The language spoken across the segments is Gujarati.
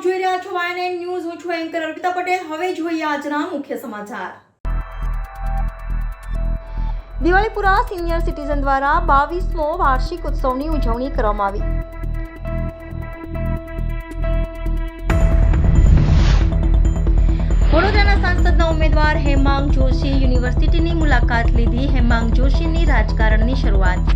જોઈ રહ્યા છો YNN ન્યૂઝ. હું છું એન્કર અર્પિતા પટેલ. હવે જોઈએ આજના મુખ્ય સમાચાર. દિવાળીપુરા સિનિયર સિટીઝન દ્વારા 22મો વાર્ષિક ઉત્સવની ઉજવણી કરવામાં આવી. વડોદરાના સાંસદના ઉમેદવાર હેમાંગ જોશી યુનિવર્સિટીની મુલાકાત લીધી. હેમાંગ જોશીની રાજકારણની શરૂઆત.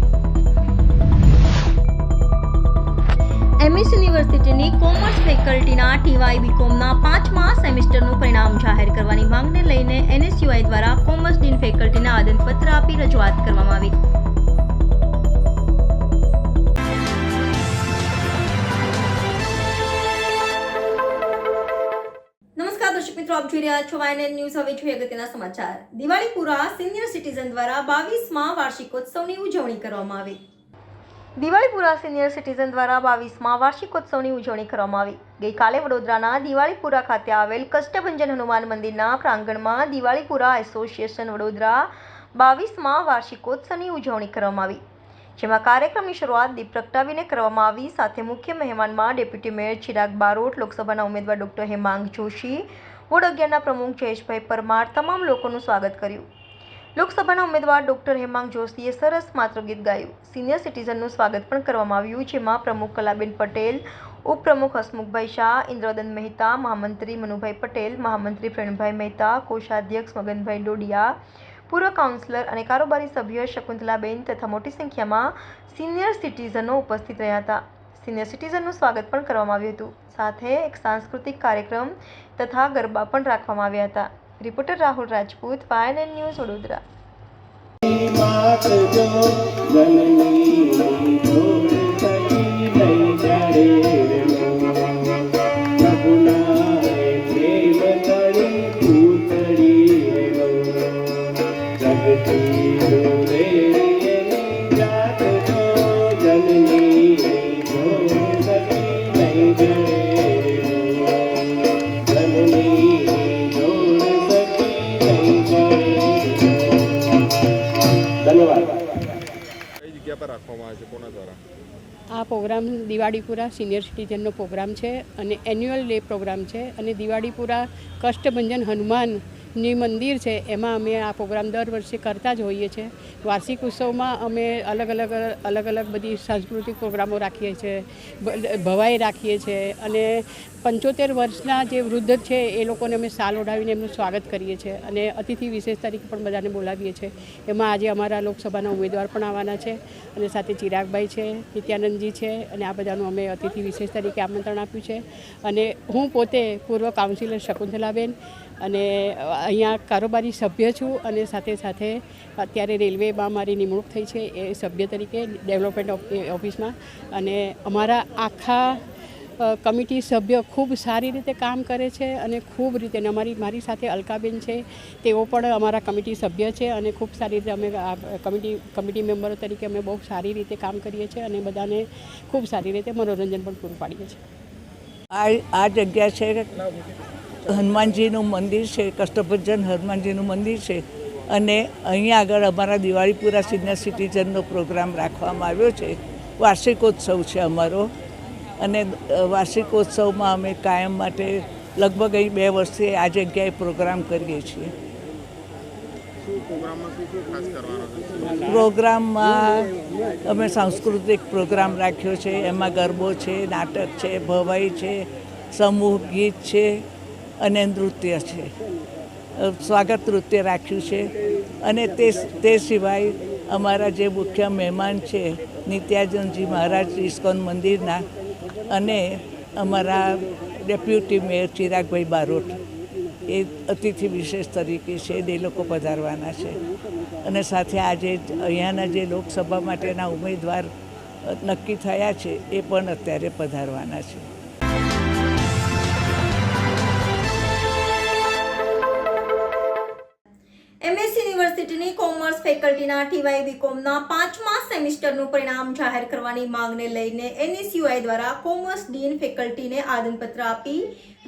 એમએસ યુનિવર્સિટીની કોમર્સ ફેકલ્ટીના TY બીકોમના 5મા સેમેસ્ટરનું પરિણામ જાહેર કરવાની માંગને લઈને NSUI દ્વારા કોમર્સ ડીન ફેકલ્ટીને આવેદનપત્ર આપી રજૂઆત કરવામાં આવી. નમસ્કાર દર્શક મિત્રો, આપ જોઈ રહ્યા છો YNN ન્યૂઝ. હવે જોઈએ અગત્યના સમાચાર. દિવાળીપુરા સિનિયર સિટીઝન દ્વારા 22મા વાર્ષિકોત્સવની ઉજવણી કરવામાં આવી. દિવાળીપુરા સિનિયર સિટીઝન દ્વારા 22મા વાર્ષિકોત્સવની ઉજવણી કરવામાં આવી. ગઈકાલે વડોદરાના દિવાળીપુરા ખાતે આવેલ કષ્ટભંજન હનુમાન મંદિરના પ્રાંગણમાં દિવાળીપુરા એસોસિએશન વડોદરા 22મા વાર્ષિકોત્સવની ઉજવણી કરવામાં આવી, જેમાં કાર્યક્રમની શરૂઆત દીપ પ્રગટાવીને કરવામાં આવી. સાથે મુખ્ય મહેમાનમાં ડેપ્યુટી મેયર ચિરાગ બારોટ, લોકસભાના ઉમેદવાર ડોક્ટર હેમાંગ જોશી, વોર્ડ 11ના પ્રમુખ જયેશભાઈ પરમાર તમામ લોકોનું સ્વાગત કર્યું. લોકસભાના ઉમેદવાર ડોક્ટર હેમાંગ જોશીએ સરસ માત્ર ગીત ગાયું. સિનિયર સિટીઝનનું સ્વાગત પણ કરવામાં આવ્યું, જેમાં પ્રમુખ કલાબેન પટેલ, ઉપપ્રમુખ હસમુખભાઈ શાહ, ઇન્દ્રદન મહેતા, મહામંત્રી મનુભાઈ પટેલ, મહામંત્રી પ્રવીણભાઈ મહેતા, કોષાધ્યક્ષ મગનભાઈ ડોડિયા, પૂર્વ કાઉન્સિલર અને કારોબારી સભ્ય શકુંતલાબેન તથા મોટી સંખ્યામાં સિનિયર સિટીઝનો ઉપસ્થિત રહ્યા હતા. સિનિયર સિટીઝનનું સ્વાગત પણ કરવામાં આવ્યું હતું. સાથે એક સાંસ્કૃતિક કાર્યક્રમ તથા ગરબા પણ રાખવામાં આવ્યા હતા. Reporter Rahul Rajput, YNN news, Vadodara. આ પ્રોગ્રામ દિવાળીપુરા સિનિયર સિટીઝનનો પ્રોગ્રામ છે અને એન્યુઅલ ડે પ્રોગ્રામ છે. અને દિવાળીપુરા કષ્ટભંજન હનુમાનની મંદિર છે, એમાં અમે આ પ્રોગ્રામ દર વર્ષે કરતા જ હોઈએ છીએ. વાર્ષિક ઉત્સવમાં અમે અલગ અલગ બધી સાંસ્કૃતિક પ્રોગ્રામો રાખીએ છીએ, ભવાઈ રાખીએ છીએ અને 75 વર્ષના જે વૃદ્ધ છે એ લોકોને અમે શાલ ઓઢાવીને એમનું સ્વાગત કરીએ છીએ અને અતિથિ વિશેષ તરીકે પણ બધાને બોલાવીએ છીએ. એમાં આજે અમારા લોકસભાના ઉમેદવાર પણ આવવાના છે અને સાથે ચિરાગભાઈ છે, નિત્યાનંદજી છે અને આ બધાનું અમે અતિથિ વિશેષ તરીકે આમંત્રણ આપ્યું છે. અને હું પોતે પૂર્વ કાઉન્સિલર શકુંતલાબેન અને અહીંયા કારોબારી સભ્ય છું અને સાથે સાથે અત્યારે રેલવેમાં મારી નિમણૂક થઈ છે એ સભ્ય તરીકે ડેવલપમેન્ટ ઓફિસમાં. અને અમારા આખા કમિટી સભ્ય ખૂબ સારી રીતે કામ કરે છે અને ખૂબ રીતે મારી સાથે અલકાબેન છે, તેઓ પણ અમારા કમિટી સભ્ય છે અને ખૂબ સારી રીતે અમે કમિટી મેમ્બરો તરીકે અમે બહુ સારી રીતે કામ કરીએ છીએ અને બધાને ખૂબ સારી રીતે મનોરંજન પણ પૂરું પાડીએ છીએ. આ જગ્યા છે હનુમાનજીનું મંદિર છે, કષ્ટભંજન હનુમાનજીનું મંદિર છે અને અહીંયા આગળ અમારા દિવાળીપુરા સિનિયર સિટીઝનનો પ્રોગ્રામ રાખવામાં આવ્યો છે. વાર્ષિકોત્સવ છે અમારો અને વાર્ષિકોત્સવમાં અમે કાયમ માટે લગભગ અહીં 2 વર્ષથી આ જગ્યાએ પ્રોગ્રામ કરીએ છીએ. પ્રોગ્રામમાં અમે સાંસ્કૃતિક પ્રોગ્રામ રાખ્યો છે. એમાં ગરબો છે, નાટક છે, ભવાઈ છે, સમૂહ ગીત છે અને નૃત્ય છે. સ્વાગત નૃત્ય રાખ્યું છે. અને તે સિવાય અમારા જે મુખ્ય મહેમાન છે નિત્યાનંદજી મહારાજ ઇસ્કોન મંદિરના અને અમારા ડેપ્યુટી મેયર ચિરાગભાઈ બારોટ એ અતિથિ વિશેષ તરીકે છે, એ લોકો પધારવાના છે. અને સાથે આજે અહીંયાના જે લોકસભા માટેના ઉમેદવાર નક્કી થયા છે એ પણ અત્યારે પધારવાના છે. એમએસ યુનિવર્સિટીની કોમર્સ ફેકલ્ટીના TY બીકોમના 5મા સેમેસ્ટરનું પરિણામ જાહેર કરવાની માંગને લઈને NSUI દ્વારા કોમર્સ ડીન ફેકલ્ટીને આવેદનપત્ર આપી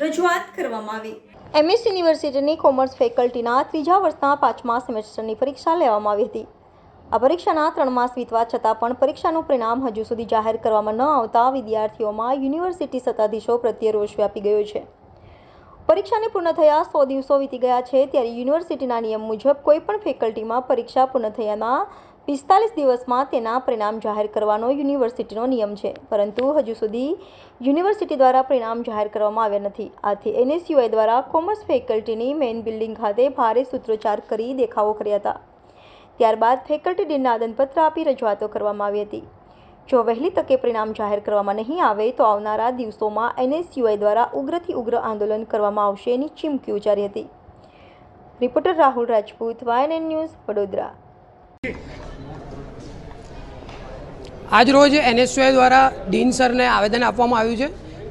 રજૂઆત કરવામાં આવી. એમએસ યુનિવર્સિટીની કોમર્સ ફેકલ્ટીના 3જા વર્ષના 5મા સેમેસ્ટરની પરીક્ષા લેવામાં આવી હતી. આ પરીક્ષાના 3 માસ વીતવા છતાં પણ પરીક્ષાનું પરિણામ હજુ સુધી જાહેર કરવામાં ન આવતા વિદ્યાર્થીઓમાં યુનિવર્સિટી સત્તાધીશો પ્રત્યે રોષ વ્યાપી ગયો છે. પરીક્ષાને પૂર્ણ થયા 100 દિવસો વીતી ગયા છે ત્યારે યુનિવર્સિટીના નિયમ મુજબ કોઈપણ ફેકલ્ટીમાં પરીક્ષા પૂર્ણ થયાના 45 દિવસમાં તેના પરિણામ જાહેર કરવાનો યુનિવર્સિટીનો નિયમ છે, પરંતુ હજુ સુધી યુનિવર્સિટી દ્વારા પરિણામ જાહેર કરવામાં આવ્યા નથી. આથી NSUI દ્વારા કોમર્સ ફેકલ્ટીની મેઇન બિલ્ડિંગ ખાતે ભારે સૂત્રોચ્ચાર કરી દેખાવો કર્યા હતા. ત્યારબાદ ફેકલ્ટી ડીનને આદનપત્ર આપી રજૂઆતો કરવામાં આવી હતી. જો વહેલી તકે પરિણામ જાહેર કરવામાં નહીં આવે તો આવનારા દિવસોમાં NSUI દ્વારા ઉગ્રથી ઉગ્ર આંદોલન કરવામાં આવશે એની ચીમકી ઉચ્ચારી હતી. Reporter Rahul Rajput, YNN news, Vadodara. આજરોજ NSUI દ્વારા ડીન સરને આવેદન આપવામાં આવ્યું છે.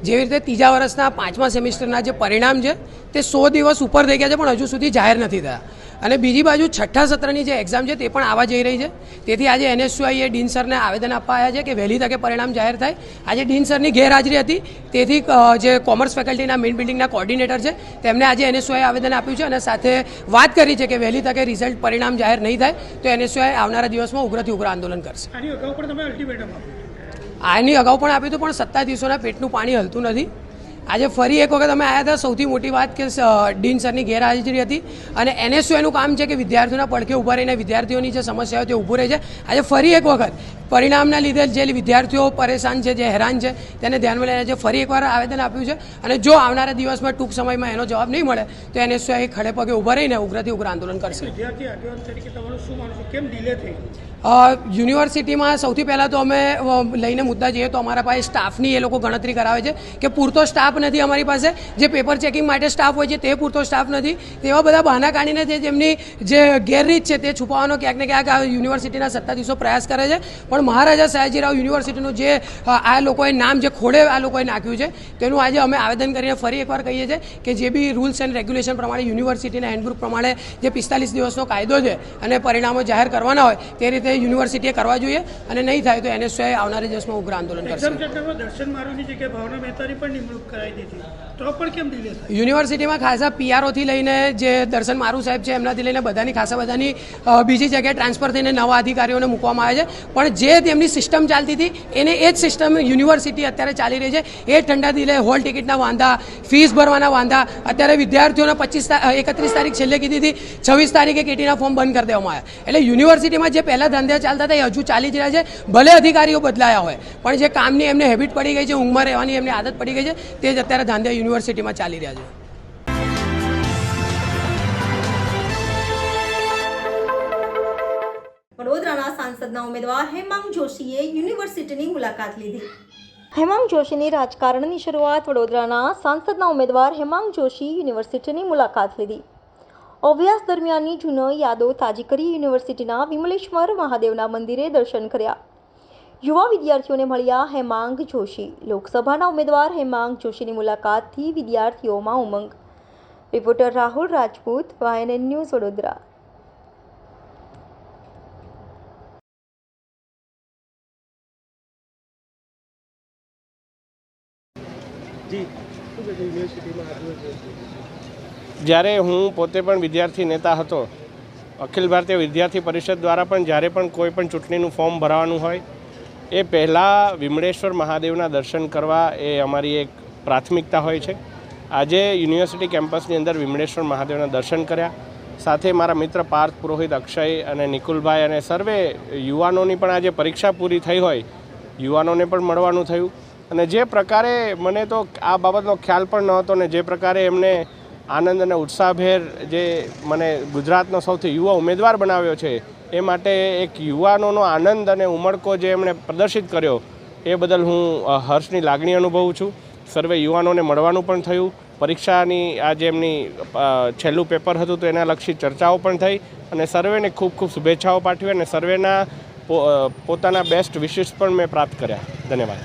જેવી રીતે ત્રીજા વર્ષના 5મા સેમિસ્ટરના જે પરિણામ છે તે 100 દિવસ ઉપર થઈ ગયા છે પણ હજુ સુધી જાહેર નથી થયા. અને બીજી બાજુ છઠ્ઠા સત્રની જે એક્ઝામ છે તે પણ આવવા જઈ રહી છે. તેથી આજે NSUI એ ડીન સરને આવેદન આપવા આવ્યા છે કે વહેલી તકે પરિણામ જાહેર થાય. આજે ડીન સરની ગેરહાજરી હતી, તેથી જે કોમર્સ ફેકલ્ટીના મેઇન બિલ્ડિંગના કોર્ડિનેટર છે તેમને આજે NSUI આવેદન આપ્યું છે અને સાથે વાત કરી છે કે વહેલી તકે રિઝલ્ટ પરિણામ જાહેર નહીં થાય તો NSUI આવનારા દિવસમાં ઉગ્રથી ઉગ્ર આંદોલન કરશે. આની અગાઉ પણ તમે અલ્ટિમેટમ આપ્યું હતું પણ સત્તાધીશોના પેટનું પાણી હલતું નથી. આજે ફરી એક વખત અમે આવ્યા હતા. સૌથી મોટી વાત કે ડીન સરની ગેરહાજરી હતી અને NSUIનું કામ છે કે વિદ્યાર્થીઓના પડખે ઊભા રહીને વિદ્યાર્થીઓની જે સમસ્યાઓ તે ઊભું રહે છે. આજે ફરી એક વખત પરિણામના લીધે જે વિદ્યાર્થીઓ પરેશાન છે, જે હેરાન છે, તેને ધ્યાનમાં લઈને જે ફરી એકવાર આવેદન આપ્યું છે અને જો આવનારા દિવસમાં ટૂંક સમયમાં એનો જવાબ નહીં મળે તો NSUI ખડે પગે ઊભા રહીને ઉગ્રથી ઉગ્ર આંદોલન કરશે. વિદ્યાર્થી આગેવાન તરીકે તમારું શું માનવું છે, કેમ ડિલે થઈ? યુનિવર્સિટીમાં સૌથી પહેલાં તો અમે લઈને મુદ્દા જઈએ તો અમારા પાસે સ્ટાફની એ લોકો ગણતરી કરાવે છે કે પૂરતો સ્ટાફ નથી અમારી પાસે. જે પેપર ચેકિંગ માટે સ્ટાફ હોય છે તે પૂરતો સ્ટાફ નથી. તેવા બધા બહાના કાઢીને જેમની જે ગેરરીત છે તે છુપાવવાનો ક્યાંક ને ક્યાંક આ યુનિવર્સિટીના સત્તાધીશો પ્રયાસ કરે છે. પણ મહારાજા સયાજીરાવ યુનિવર્સિટીનું જે આ લોકોએ નામ જે ખોડે આ લોકોએ નાખ્યું છે તેનું આજે અમે આવેદન કરીને ફરી એકવાર કહીએ છીએ કે જે બી રૂલ્સ એન્ડ રેગ્યુલેશન પ્રમાણે યુનિવર્સિટીના હેન્ડબુક પ્રમાણે જે 45 દિવસનો કાયદો છે અને પરિણામો જાહેર કરવાના હોય તે રીતે યુનિવર્સિટીએ કરવા જોઈએ અને નહીં થાય તો NSUI આવનારા દિવસમાં ઉગ્ર આંદોલન કરશે. એક્ઝામ સેન્ટરમાં દર્શન મારુની જગ્યાએ ભાવના મહેતાની પણ નિમણૂક કરાવી દીધી, તો પણ કેમ ડિલે થઈ? યુનિવર્સિટીમાં ખાસા PROથી લઈને જે દર્શન મારુ સાહેબ છે એમનાથી લઈને બધાની ખાસા બધાની બીજી જગ્યાએ ટ્રાન્સફર થઈને નવા અધિકારીઓને મૂકવામાં આવે છે. પણ જે તેમની સિસ્ટમ ચાલતી હતી એને એ જ સિસ્ટમ યુનિવર્સિટી અત્યારે ચાલી રહી છે. એ ઠંડા દિલે હોલ ટિકિટના વાંધા, ફીસ ભરવાના વાંધા, અત્યારે વિદ્યાર્થીઓને 31 તારીખ છેલ્લે કીધી હતી, 26 તારીખે KTના ફોર્મ બંધ કરી દેવામાં આવ્યા. એટલે યુનિવર્સિટીમાં જે પહેલાં ધંધા ચાલતા હતા એ હજુ ચાલી જ રહ્યા છે. ભલે અધિકારીઓ બદલાયા હોય પણ જે કામની એમને હેબિટ પડી ગઈ છે, ઊંઘમાં રહેવાની એમને આદત પડી ગઈ છે, તે જ અત્યારે ધંધા યુનિવર્સિટીમાં ચાલી રહ્યા છે. વડોદરાના સાંસદના ઉમેદવાર હેમાંગ જોશીએ યુનિવર્સિટીની મુલાકાત લીધી. હેમાંગ જોશીની રાજકારણની શરૂઆત વડોદરાના સાંસદના ઉમેદવાર હેમાંગ જોશી યુનિવર્સિટીની મુલાકાત લીધી. અભ્યાસ દરમિયાનની જૂનો યાદો તાજી કરી યુનિવર્સિટીના વિમલેશ્વર મહાદેવના મંદિરે દર્શન કર્યા. યુવા વિદ્યાર્થીઓને મળ્યા હેમાંગ જોશી. લોકસભાના ઉમેદવાર હેમાંગ જોશીની મુલાકાતથી વિદ્યાર્થીઓમાં ઉમંગ. Reporter Rahul Rajput, YNN news, Vadodara. જ્યારે હું પોતે પણ વિદ્યાર્થી નેતા હતો, અખિલ ભારતીય વિદ્યાર્થી પરિષદ દ્વારા પણ જ્યારે પણ કોઈ પણ ચૂંટણીનું ફોર્મ ભરાવાનું હોય એ પહેલાં વિમળેશ્વર મહાદેવના દર્શન કરવા એ અમારી એક પ્રાથમિકતા હોય છે. આજે યુનિવર્સિટી કેમ્પસની અંદર વિમળેશ્વર મહાદેવના દર્શન કર્યા. સાથે મારા મિત્ર પાર્થ પુરોહિત, અક્ષય અને નિકુલભાઈ અને સર્વે યુવાનોની પણ આજે પરીક્ષા પૂરી થઈ હોય યુવાનોને પણ મળવાનું થયું. અને જે પ્રકારે મને તો આ બાબતનો ખ્યાલ પણ નહોતો ને જે પ્રકારે એમને આનંદ અને ઉત્સાહભેર જે મને ગુજરાતનો સૌથી યુવા ઉમેદવાર બનાવ્યો છે એ માટે એક યુવાનોનો આનંદ અને ઉમળકો જે એમણે પ્રદર્શિત કર્યો એ બદલ હું હર્ષની લાગણી અનુભવું છું. સર્વે યુવાનોને મળવાનું પણ થયું. પરીક્ષાની આ જે એમની છેલ્લું પેપર હતું તો એના લક્ષી ચર્ચાઓ પણ થઈ અને સર્વેને ખૂબ ખૂબ શુભેચ્છાઓ પાઠવી અને સર્વેના પોતાના બેસ્ટ વિશિસ પણ મેં પ્રાપ્ત કર્યા. ધન્યવાદ.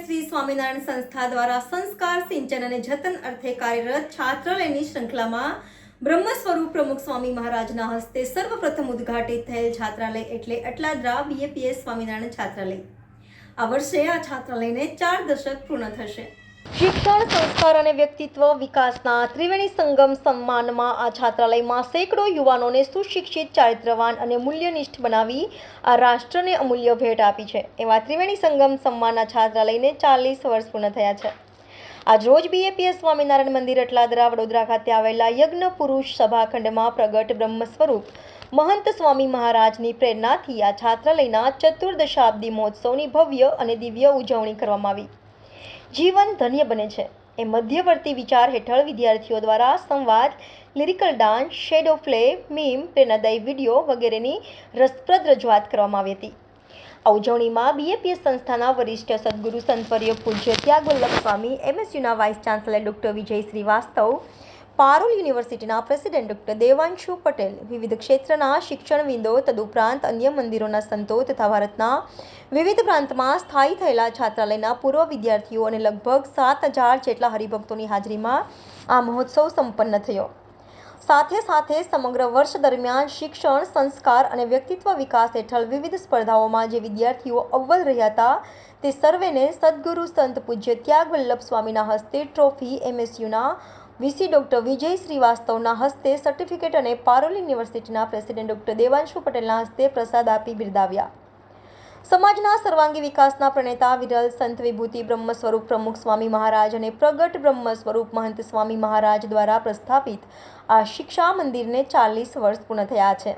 શ્રી સ્વામિનારાયણ સંસ્થા દ્વારા સંસ્કાર સિંચન અને જતન અર્થે કાર્યરત છાત્રાલયની શૃંખલામાં બ્રહ્મ સ્વરૂપ પ્રમુખ સ્વામી મહારાજના હસ્તે સર્વપ્રથમ ઉદ્ઘાટિત થયેલ છાત્રાલય એટલે અટલાદરા BAPS સ્વામિનારાયણ છાત્રાલય. આ વર્ષે આ છાત્રાલયને 4 દશક પૂર્ણ થશે. શિક્ષણ, સંસ્કાર અને વ્યક્તિત્વ વિકાસના ત્રિવેણી સંગમ સન્માનમાં આ છાત્રાલયમાં સેંકડો યુવાનોને સુશિક્ષિત, ચારિત્રવાન અને મૂલ્યનિષ્ઠ બનાવી આ રાષ્ટ્રને અમૂલ્ય ભેટ આપી છે. એવા ત્રિવેણી સંગમ સન્માનના છાત્રાલયને 40 વર્ષ પૂર્ણ થયા છે. આજરોજ BAPS સ્વામિનારાયણ મંદિર અટલાદરા વડોદરા ખાતે આવેલા યજ્ઞ પુરુષ સભાખંડમાં પ્રગટ બ્રહ્મ સ્વરૂપ મહંત સ્વામી મહારાજની પ્રેરણાથી આ છાત્રાલયના ચતુર્દશાબ્દી મહોત્સવની ભવ્ય અને દિવ્ય ઉજવણી કરવામાં આવી. જીવન ધન્ય બને છે એ મધ્યવર્તી વિચાર હેઠળ વિદ્યાર્થીઓ દ્વારા સંવાદ, lyrical dance, shadow play, meme, પ્રેરણાદાયી વિડીયો વગેરેની રસપ્રદ રજૂઆત કરવામાં આવી હતી. આ ઉજવણીમાં BAPS સંસ્થાના વરિષ્ઠ સદગુરુ સંતવર્ય પૂજ્ય ત્યાગવલ્લભ સ્વામી, MSUના vice chancellor doctor Vijay Srivastava, Parul યુનિવર્સિટીના પ્રેસિડેન્ટ ડૉક્ટર દેવાંશુ પટેલ, વિવિધ ક્ષેત્રના શિક્ષણવિદો, તદુપરાંત અન્ય મંદિરોના સંતો તથા ભારતના વિવિધ પ્રાંતમાં સ્થાયી થયેલા છાત્રાલયના પૂર્વ વિદ્યાર્થીઓ અને લગભગ 7,000 જેટલા હરિભક્તોની હાજરીમાં આ મહોત્સવ સંપન્ન થયો. સાથે સાથે સમગ્ર વર્ષ દરમિયાન શિક્ષણ, સંસ્કાર અને વ્યક્તિત્વ વિકાસ હેઠળ વિવિધ સ્પર્ધાઓમાં જે વિદ્યાર્થીઓ અવ્વલ રહ્યા હતા તે સર્વેને સદગુરુ સંત પૂજ્ય ત્યાગવલ્લભ સ્વામીના હસ્તે ટ્રોફી, MSUના VC ડૉક્ટર વિજય શ્રીવાસ્તવના હસ્તે સર્ટિફિકેટ અને પારોલ યુનિવર્સિટીના પ્રેસિડેન્ટ ડૉક્ટર દેવાંશુ પટેલના હસ્તે પ્રસાદ આપી બિરદાવ્યા. સમાજના સર્વાંગી વિકાસના પ્રણેતા વિરલ સંત વિભૂતિ બ્રહ્મ સ્વરૂપ પ્રમુખ સ્વામી મહારાજ અને પ્રગટ બ્રહ્મ સ્વરૂપ મહંત સ્વામી મહારાજ દ્વારા પ્રસ્થાપિત આ શિક્ષા મંદિરને 40 વર્ષ પૂર્ણ થયા છે.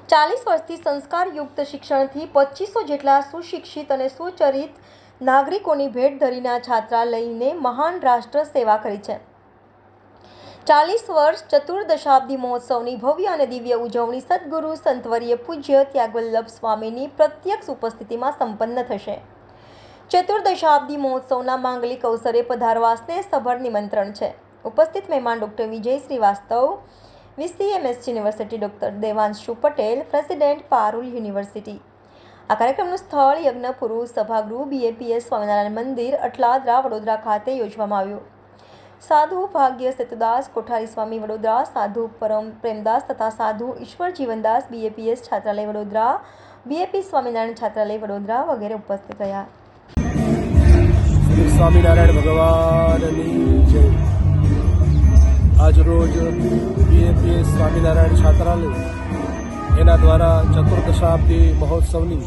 40 વર્ષથી સંસ્કારયુક્ત શિક્ષણથી 2500 જેટલા સુશિક્ષિત અને સુચરિત નાગરિકોની ભેટ ધરીને આ છાત્રાલયને મહાન રાષ્ટ્ર સેવા કરી છે. 40 વર્ષ ચતુર્દશાબ્દી મહોત્સવની ભવ્ય અને દિવ્ય ઉજવણી સદગુરુ સંતવર્ય પૂજ્ય ત્યાગવલ્લભ સ્વામીની પ્રત્યક્ષ ઉપસ્થિતિમાં સંપન્ન થશે. ચતુર્દશાબ્દી મહોત્સવના માંગલિક અવસરે પધારવા સ્નેહસભર નિમંત્રણ છે. ઉપસ્થિત મહેમાન doctor Vijay Shrivastava, VC MSc university doctor Devanshu Patel, president Parul university. આ કાર્યક્રમનું સ્થળ યજ્ઞ પુરુષ સભાગૃહ BAPS સ્વામિનારાયણ મંદિર અટલાદરા વડોદરા ખાતે યોજવામાં આવ્યું. સાધુ ભાગ્ય સેતુદાસ કોઠારી સ્વામી વડોદરા, સાધુ પરમ પ્રેમદાસ તથા સાધુ ઈશ્વર જીવનદાસ BAPS છાત્રાલય વડોદરા, BAPS સ્વામિનારાયણ છાત્રાલય વડોદરા વગેરે ઉપસ્થિત રહ્યા. સ્વામિનારાયણ ભગવાનની જય. આજરોજ BAPS સ્વામિનારાયણ છાત્રાલય એના દ્વારા ચતુર્દશાબ્દી મહોત્સવની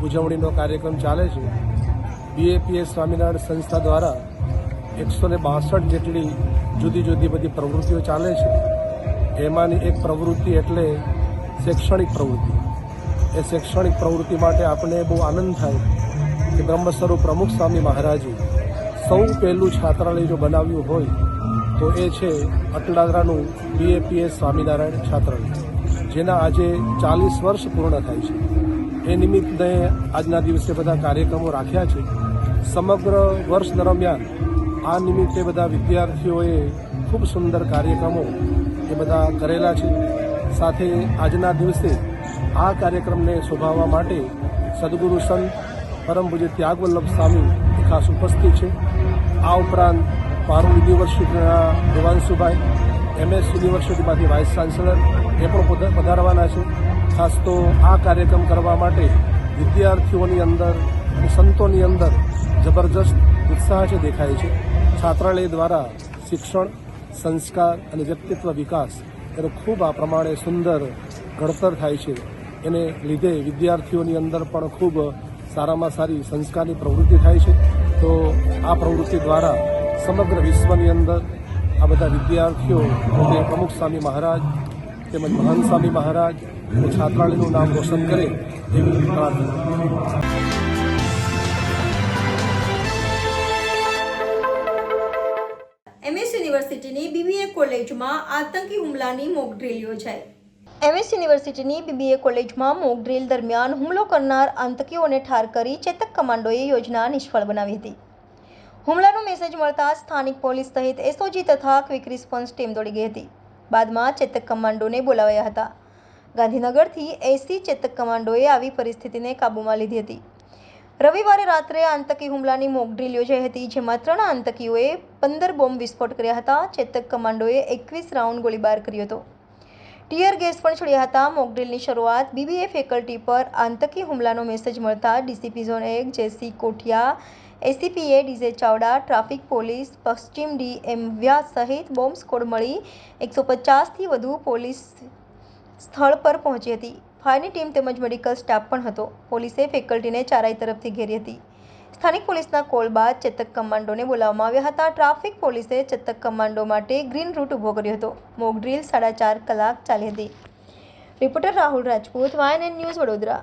ઉજવણીનો કાર્યક્રમ ચાલે છે. BAPS સ્વામિનારાયણ સંસ્થા દ્વારા 162 જેટલી જુદી જુદી બધી પ્રવૃત્તિઓ ચાલે છે. એમાંની એક પ્રવૃત્તિ એટલે શૈક્ષણિક પ્રવૃત્તિ. એ શૈક્ષણિક પ્રવૃત્તિ માટે આપણે બહુ આનંદ થાય કે બ્રહ્મ સ્વરૂપ પ્રમુખ સ્વામી મહારાજે સૌ પહેલું છાત્રાલય જો બનાવ્યું હોય તો એ છે અટલાદરાનું BAPS સ્વામિનારાયણ છાત્રાલય, જેના આજે 40 વર્ષ પૂર્ણ થાય છે. એ નિમિત્તે આજના દિવસે બધા કાર્યક્રમો રાખ્યા છે. સમગ્ર વર્ષ દરમિયાન આ નિમિત્તે બધા વિદ્યાર્થીઓએ ખૂબ સુંદર કાર્યક્રમો એ બધા કરેલા છે. સાથે આજના દિવસે આ કાર્યક્રમને શોભાવવા માટે સદગુરુ સંત પરમ પૂજ્ય ત્યાગવલ્લભ સ્વામી ખાસ ઉપસ્થિત છે. આ ઉપરાંત પારુલ યુનિવર્સિટીના દેવાંશુભાઈ, MS યુનિવર્સિટીમાંથી વાઇસ ચાન્સલર એ પણ પધારવાના છે. ખાસ તો આ કાર્યક્રમ કરવા માટે વિદ્યાર્થીઓની અંદર અને સંતોની અંદર જબરજસ્ત ઉત્સાહ છે દેખાય છે. છાત્રાલય દ્વારા શિક્ષણ, સંસ્કાર અને વ્યક્તિત્વ વિકાસ એનો ખૂબ આ પ્રમાણે સુંદર ઘડતર થાય છે. એને લીધે વિદ્યાર્થીઓની અંદર પણ ખૂબ સારામાં સારી સંસ્કારની પ્રવૃત્તિ થાય છે. તો આ પ્રવૃત્તિ દ્વારા સમગ્ર વિશ્વની અંદર આ બધા વિદ્યાર્થીઓ પોતે પ્રમુખ સ્વામી મહારાજ તેમજ મહાન સ્વામી મહારાજ અને છાત્રાલયનું નામ રોશન કરે એવી પ્રાર્થના. MS યુનિવર્સિટીની BBA કોલેજમાં આતંકી હુમલાની મોક ડ્રીલ યોજાઈ. MS યુનિવર્સિટીની BBA કોલેજમાં મોક ડ્રીલ દરમિયાન હુમલો કરનાર આતંકીઓને ઠાર કરી ચેતક કમાન્ડોએ યોજના નિષ્ફળ બનાવી હતી. હુમલાનો મેસેજ મળતા સ્થાનિક પોલીસ સહિત SOG તથા ક્વિક રિસ્પોન્સ ટીમ દોડી ગઈ હતી. બાદમાં ચેતક કમાન્ડોને બોલાવાયા હતા. ગાંધીનગરથી 80 ચેતક કમાન્ડોએ આવી પરિસ્થિતિને કાબૂમાં લીધી હતી. રવિવારે રાત્રે આતંકી હુમલાની મોક ડ્રીલ યોજાઈ હતી, જેમાં 3 આતંકીઓએ 15 બોમ્બ વિસ્ફોટ કર્યા હતા. ચેતક કમાન્ડોએ 21 રાઉન્ડ ગોળીબાર કર્યો હતો. ટીયર ગેસ પણ છોડ્યા હતા. મોક ડ્રીલની શરૂઆત BBA ફેકલ્ટી પર આતંકી હુમલાનો મેસેજ મળતા DCP ઝોન 1 JC કોઠિયા, એસીપીએ ડીજે ચાવડા, ટ્રાફિક પોલીસ, પશ્ચિમ ડીએમ વ્યાસ સહિત બોમ્બ સ્કોડ મળી 150થી વધુ પોલીસ સ્થળ પર પહોંચી હતી. ફાયરની ટીમ તેમજ મેડિકલ સ્ટાફ પણ હતો. પોલીસે ફેકલ્ટીને ચારેય તરફથી ઘેરી હતી. સ્થાનિક પોલીસના કોલ બાદ ચેતક કમાન્ડોને બોલાવવામાં આવ્યા હતા. ટ્રાફિક પોલીસે ચેતક કમાન્ડો માટે ગ્રીન રૂટ ઊભો કર્યો હતો. મોક ડ્રીલ 4.5 કલાક ચાલી હતી. Reporter Rahul Rajput, YNN news, Vadodara.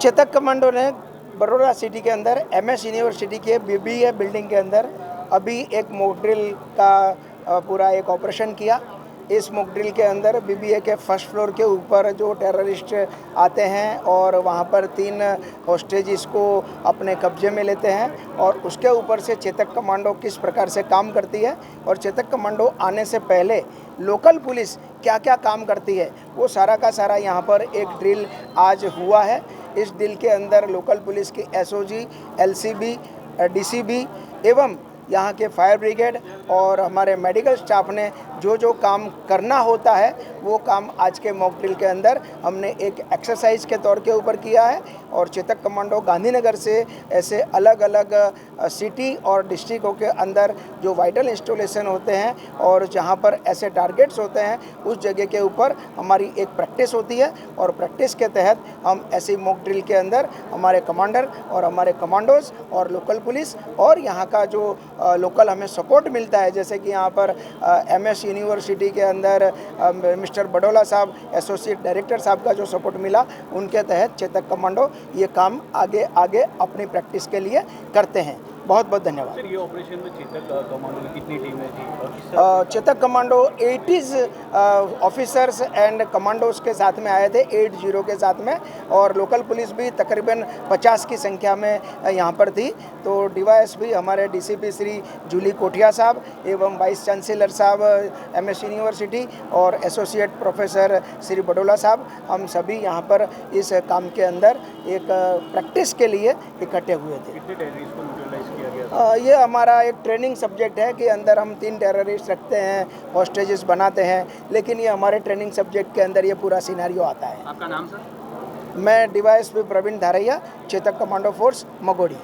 Chetak commando ने बड़ौदा सिटी के अंदर MS यूनिवर्सिटी के BBA बिल्डिंग के अंदर अभी एक मॉक ड्रिल का पूरा एक ऑपरेशन किया. इस मॉक ड्रिल के अंदर BBA के फर्स्ट फ्लोर के ऊपर जो टेररिस्ट आते हैं और वहाँ पर 3 हॉस्टेजिस को अपने कब्जे में लेते हैं और उसके ऊपर से चेतक कमांडो किस प्रकार से काम करती है और चेतक कमांडो आने से पहले लोकल पुलिस क्या क्या काम करती है वो सारा का सारा यहाँ पर एक ड्रिल आज हुआ है. इस ड्रिल के अंदर लोकल पुलिस की SOG, LCB, DCB एवं यहाँ के फायर ब्रिगेड और हमारे मेडिकल स्टाफ ने जो जो काम करना होता है वो काम आज के मॉक ड्रिल के अंदर हमने एक एक्सरसाइज के तौर के ऊपर किया है. और चेतक कमांडो गांधीनगर से ऐसे अलग अलग सिटी और डिस्ट्रिक्टों के अंदर जो वाइटल इंस्टॉलेशन होते हैं और जहाँ पर ऐसे टारगेट्स होते हैं उस जगह के ऊपर हमारी एक प्रैक्टिस होती है और प्रैक्टिस के तहत हम ऐसी मॉक ड्रिल के अंदर हमारे कमांडर और हमारे कमांडोज और लोकल पुलिस और यहाँ का जो लोकल हमें सपोर्ट मिलता है, जैसे कि यहाँ पर MS यूनिवर्सिटी के अंदर मिस्टर बडोला साहब एसोसिएट डायरेक्टर साहब का जो सपोर्ट मिला, उनके तहत चेतक कमांडो ये काम आगे आगे अपनी प्रैक्टिस के लिए करते हैं. बहुत बहुत धन्यवाद. सर, ये ऑपरेशन में चेतक कमांडो की कितनी टीमें थी? Chetak commando 80 officers and commandos के साथ में आए थे, 80 के साथ में, और लोकल पुलिस भी तकरीबन 50 की संख्या में यहाँ पर थी. तो DYSP हमारे DCP श्री जूली कोठिया साहब एवं वाइस चांसलर साहब MS यूनिवर्सिटी और एसोसिएट प्रोफेसर श्री बडोला साहब, हम सभी यहाँ पर इस काम के अंदर एक प्रैक्टिस के लिए इकट्ठे हुए थे. कितने टेररिस्ट को न्यूट्रलाइज किया गया? ये हमारा एक ट्रेनिंग सब्जेक्ट है कि अंदर हम 3 टेररिस्ट रखते हैं, हॉस्टेजेस बनाते हैं, लेकिन ये हमारे ट्रेनिंग सब्जेक्ट के अंदर ये पूरा सिनेरियो आता है. आपका नाम सर? मैं DYSP Praveen Dharaiya, Chetak commando force, Magodi.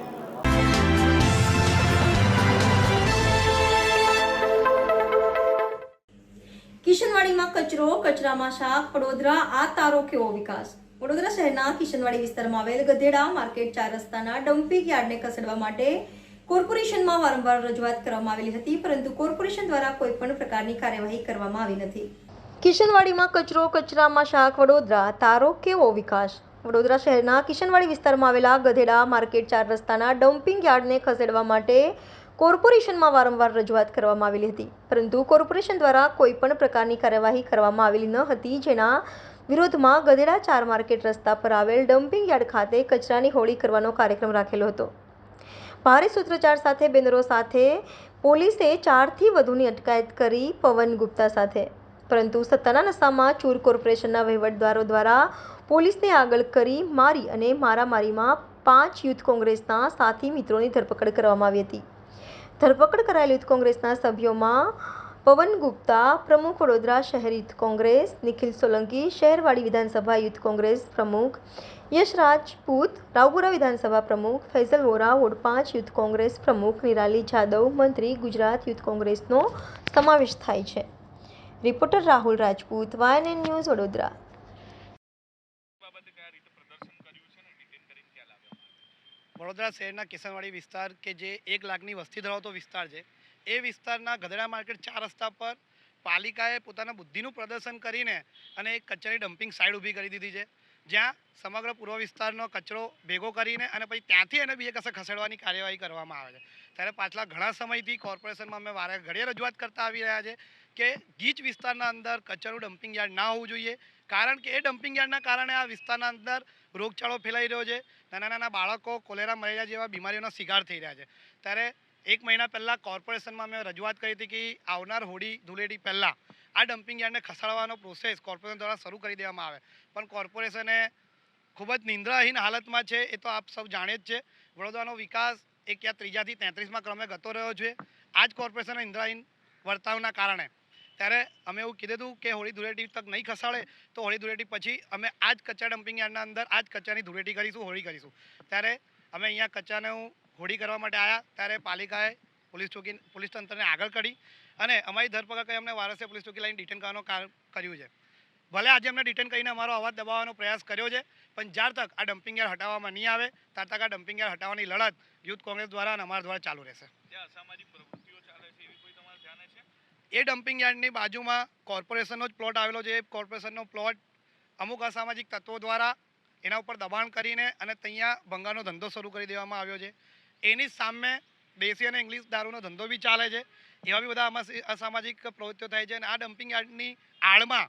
કિશનવાડીમાં કચરો, કચરામાં શાક, વડોદરા આ તારો કેવો વિકાસ. વડોદરા શહેરના કિશનવાડી વિસ્તારમાં આવેલ ગધેડા માર્કેટ 4 રસ્તાના ડમ્પિંગ યાર્ડને ખસેડવા માટે કોર્પોરેશનમાં વારંવાર રજૂઆત કરવામાં આવેલી હતી, પરંતુ કોર્પોરેશન દ્વારા કોઈ પણ પ્રકારની કાર્યવાહી કરવામાં આવી નથી. કિશનવાડીમાં કચરો, કચરામાં શાક, વડોદરા તારો કેવો વિકાસ. વડોદરા શહેરના કિશનવાડી વિસ્તારમાં આવેલા ગધેડા માર્કેટ 4 રસ્તાના ડમ્પિંગ યાર્ડને ખસેડવા માટે કોર્પોરેશનમાં વારંવાર રજૂઆત કરવામાં આવેલી હતી, પરંતુ કોર્પોરેશન દ્વારા કોઈ પણ પ્રકારની કાર્યવાહી કરવામાં આવેલી ન હતી, જેના વિરોધમાં ગધેડા 4 માર્કેટ રસ્તા પર આવેલ ડમ્પિંગ યાર્ડ ખાતે કચરાની હોળી કરવાનો કાર્યક્રમ રાખેલો હતો. ભારે સૂત્રોચ્ચાર સાથે બેનરો સાથે પોલીસે 4થી વધુની અટકાયત કરી પવન ગુપ્તા સાથે, પરંતુ સત્તાના નશામાં ચૂર કોર્પોરેશનના વહીવટદારો દ્વારા પોલીસને આગળ કરી મારી અને મારામારીમાં 5 યુથ કોંગ્રેસના સાથી મિત્રોની ધરપકડ કરવામાં આવી હતી. ધરપકડ કરાયેલ યુથ કોંગ્રેસના સભ્યોમાં પવન ગુપ્તા, પ્રમુખ વડોદરા શહેર યુથ કોંગ્રેસ, નિખિલ સોલંકી, શહેરવાડી વિધાનસભા યુથ કોંગ્રેસ પ્રમુખ, યશ રાજપૂત, રાવપુરા વિધાનસભા પ્રમુખ, ફૈઝલ વોરા, વોર્ડ 5 યુથ કોંગ્રેસ પ્રમુખ, નિરાલી જાદવ, મંત્રી, ગુજરાત યુથ કોંગ્રેસનો સમાવેશ થાય છે. Reporter Rahul Rajput, YNN news, Vadodara. Vadodara શહેરના કિશનવાડી વિસ્તાર કે જે 1 લાખની વસ્તી ધરાવતો વિસ્તાર છે, એ વિસ્તારના ગધેડા માર્કેટ 4 રસ્તા પર પાલિકાએ પોતાના બુદ્ધિનું પ્રદર્શન કરીને અને એક કચરાની ડમ્પિંગ સાઇડ ઊભી કરી દીધી છે, જ્યાં સમગ્ર પૂર્વ વિસ્તારનો કચરો ભેગો કરીને અને પછી ત્યાંથી એને બીજે કશે ખસેડવાની કાર્યવાહી કરવામાં આવે છે. ત્યારે પાછલા ઘણા સમયથી કોર્પોરેશનમાં અમે વારે ઘડીએ રજૂઆત કરતા આવી રહ્યા છે કે ગીચ વિસ્તારના અંદર કચરાનું ડમ્પિંગ યાર્ડ ના હોવું જોઈએ, કારણ કે એ ડમ્પિંગ યાર્ડના કારણે આ વિસ્તારના અંદર રોગચાળો ફેલાઈ રહ્યો છે. નાના નાના બાળકો કોલેરા, મલેરિયા જેવા બીમારીઓનો શિકાર થઈ રહ્યા છે. ત્યારે 1 મહિના પહેલાં કોર્પોરેશનમાં મેં રજૂઆત કરી હતી કે આવનાર હોળી ધૂળેટી પહેલાં આ ડમ્પિંગ યાર્ડને ખસેડવાનો પ્રોસેસ કોર્પોરેશન દ્વારા શરૂ કરી દેવામાં આવે, પણ કોર્પોરેશને ખૂબ જ નિંદ્રાહીન હાલતમાં છે. એ તો આપ સૌ જાણે જ છે. વડોદરાનો વિકાસ એ ક્યાં 3જા થી 33માં ક્રમે ગતો રહ્યો છે. આ જ કોર્પોરેશનના નિંદ્રાહીન વર્તાવના કારણે ત્યારે અમે એવું કીધું હતું કે હોળી ધૂળેટી તક નહીં ખસાડે તો હોળી ધૂળેટી પછી અમે આ જ કચરા ડમ્પિંગ યાર્ડના અંદર આ જ કચરાની ધૂળેટી કરીશું, હોળી કરીશું. ત્યારે અમે અહીંયા કચરાનું હોળી કરવા માટે આવ્યા ત્યારે પાલિકાએ પોલીસ તંત્રને આગળ કરી અને અમારી ધરપકડ કરી અમને વારસિયા પોલીસ ચોકી લાઈને ડિટેન કરવાનું કર્યું છે. ભલે આજે અમને ડિટેન કરીને અમારો અવાજ દબાવવાનો પ્રયાસ કર્યો છે, પણ જ્યાર તક આ ડમ્પિંગ યાર્ડ હટાવવામાં નહીં આવે ત્યાર તક આ ડમ્પિંગ યાર્ડ હટાવવાની લડત યુથ કોંગ્રેસ દ્વારા અને અમારા દ્વારા ચાલુ રહેશે. એ ડમ્પિંગ યાર્ડની બાજુમાં કોર્પોરેશનનો જ પ્લોટ આવેલો છે. એ કોર્પોરેશનનો પ્લોટ અમુક અસામાજિક તત્વો દ્વારા એના ઉપર દબાણ કરીને અને ત્યાં ભંગારનો ધંધો શરૂ કરી દેવામાં આવ્યો છે. એની સામે દેશી અને ઇંગ્લિશ દારૂનો ધંધો બી ચાલે છે. એવા બી બધા અસામાજિક પ્રવૃત્તિઓ થાય છે અને આ ડમ્પિંગ યાર્ડની આડમાં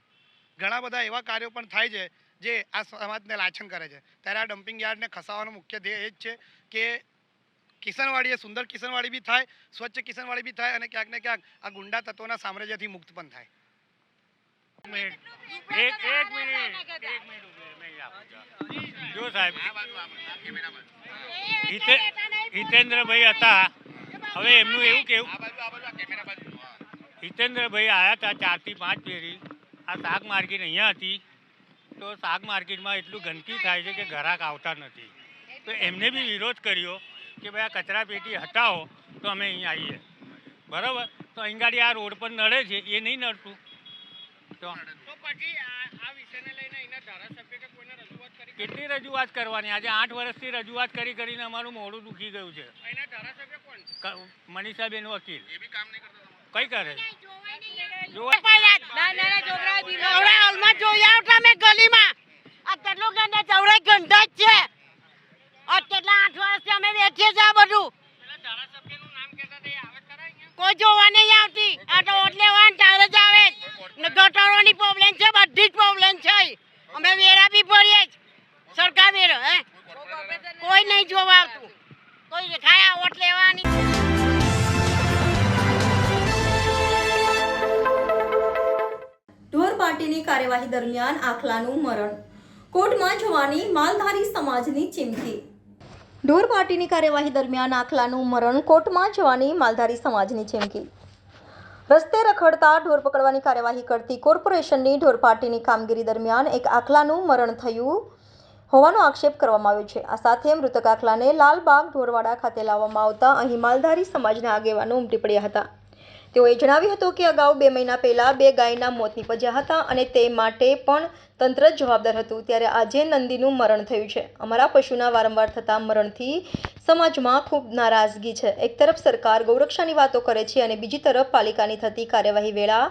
ઘણા બધા એવા કાર્યો પણ થાય છે જે આ સમાજને લાછન કરે છે. ત્યારે આ ડમ્પિંગ યાર્ડને ખસાવવાનો મુખ્ય ધ્યેય એ જ છે કે કિશનવાડી એ સુંદર કિશનવાડી બી થાય, સ્વચ્છ કિશનવાડી બી થાય અને ક્યાંક ને ક્યાંક આ ગુંડા તત્વોના સામ્રાજ્યથી મુક્ત પણ થાય. જો સાહેબ હિતેન્દ્રભાઈ હતા, હવે એમનું એવું કેવું, હિતેન્દ્રભાઈ આવ્યા હતા 4 થી 5 ફેરી. આ શાક માર્કેટ અહીંયા હતી તો શાક માર્કેટમાં એટલું ગંદકી થાય છે કે ગ્રાહક આવતા નથી. તો એમને બી વિરોધ કર્યો કે ભાઈ આ કચરા પેટી હટાવો તો અમે અહીં આવીએ, બરાબર. તો અહીં ગાડી આ રોડ પર નડે છે, એ નહીં નડતું. તો પછી આ વિષયને લઈને અહીંના ધારાસભ્ય કે કોઈને રજૂઆત કરી? કેટલી રજૂઆત કરવાની? આજે 8 વર્ષથી રજૂઆત કરીને અમારું મોઢું દુખી ગયું છે. અહીંના ધારાસભ્ય કોણ? મનીષાબેન વકીલ. એ બી કામ નહીં કરતા. કઈ કરે? કોઈ જોવા નહીં આવતી. આ તો ઓટ લેવા ત્યારે જ આવે. ગટરોની પ્રોબ્લેમ છે, બધી જ પ્રોબ્લેમ છે. અમે વેરા બી ભરીએ જ, સરકાર વેરો. કોઈ નહીં જોવા આવતું. કોઈ ખાયા ઓટ લેવાની. ઢોર પાર્ટીની કાર્યવાહી દરમિયાન આખલાનું મરણ, કોર્ટમાં જવાની માલધારી સમાજની ચીમકી. ઢોર પાર્ટીની કાર્યવાહી દરમિયાન આખલાનું મરણ, કોર્ટમાં જવાની માલધારી સમાજની ચીમકી. રસ્તે રખડતા ઢોર પકડવાની કાર્યવાહી કરતી કોર્પોરેશનની ઢોર પાર્ટીની કામગીરી દરમિયાન એક આખલાનું મરણ થયું હોવાનો આક્ષેપ કરવામાં આવ્યો છે. આ સાથે મૃતક આખલાને લાલબાગ ઢોરવાડા ખાતે લાવવામાં આવતા અહીં માલધારી સમાજના આગેવાનો ઉમટી પડ્યા હતા. તેઓએ જણાવ્યું હતું કે અગાઉ 2 મહિના પહેલા 2 ગાયના મોત નીપજ્યા હતા અને તે માટે પણ તંત્ર જ જવાબદાર હતું. ત્યારે આજે નંદીનું મરણ થયું છે. અમારા પશુના વારંવાર થતા મરણથી સમાજમાં ખૂબ નારાજગી છે. એક તરફ સરકાર ગૌરક્ષાની વાતો કરે છે અને બીજી તરફ પાલિકાની થતી કાર્યવાહી વેળા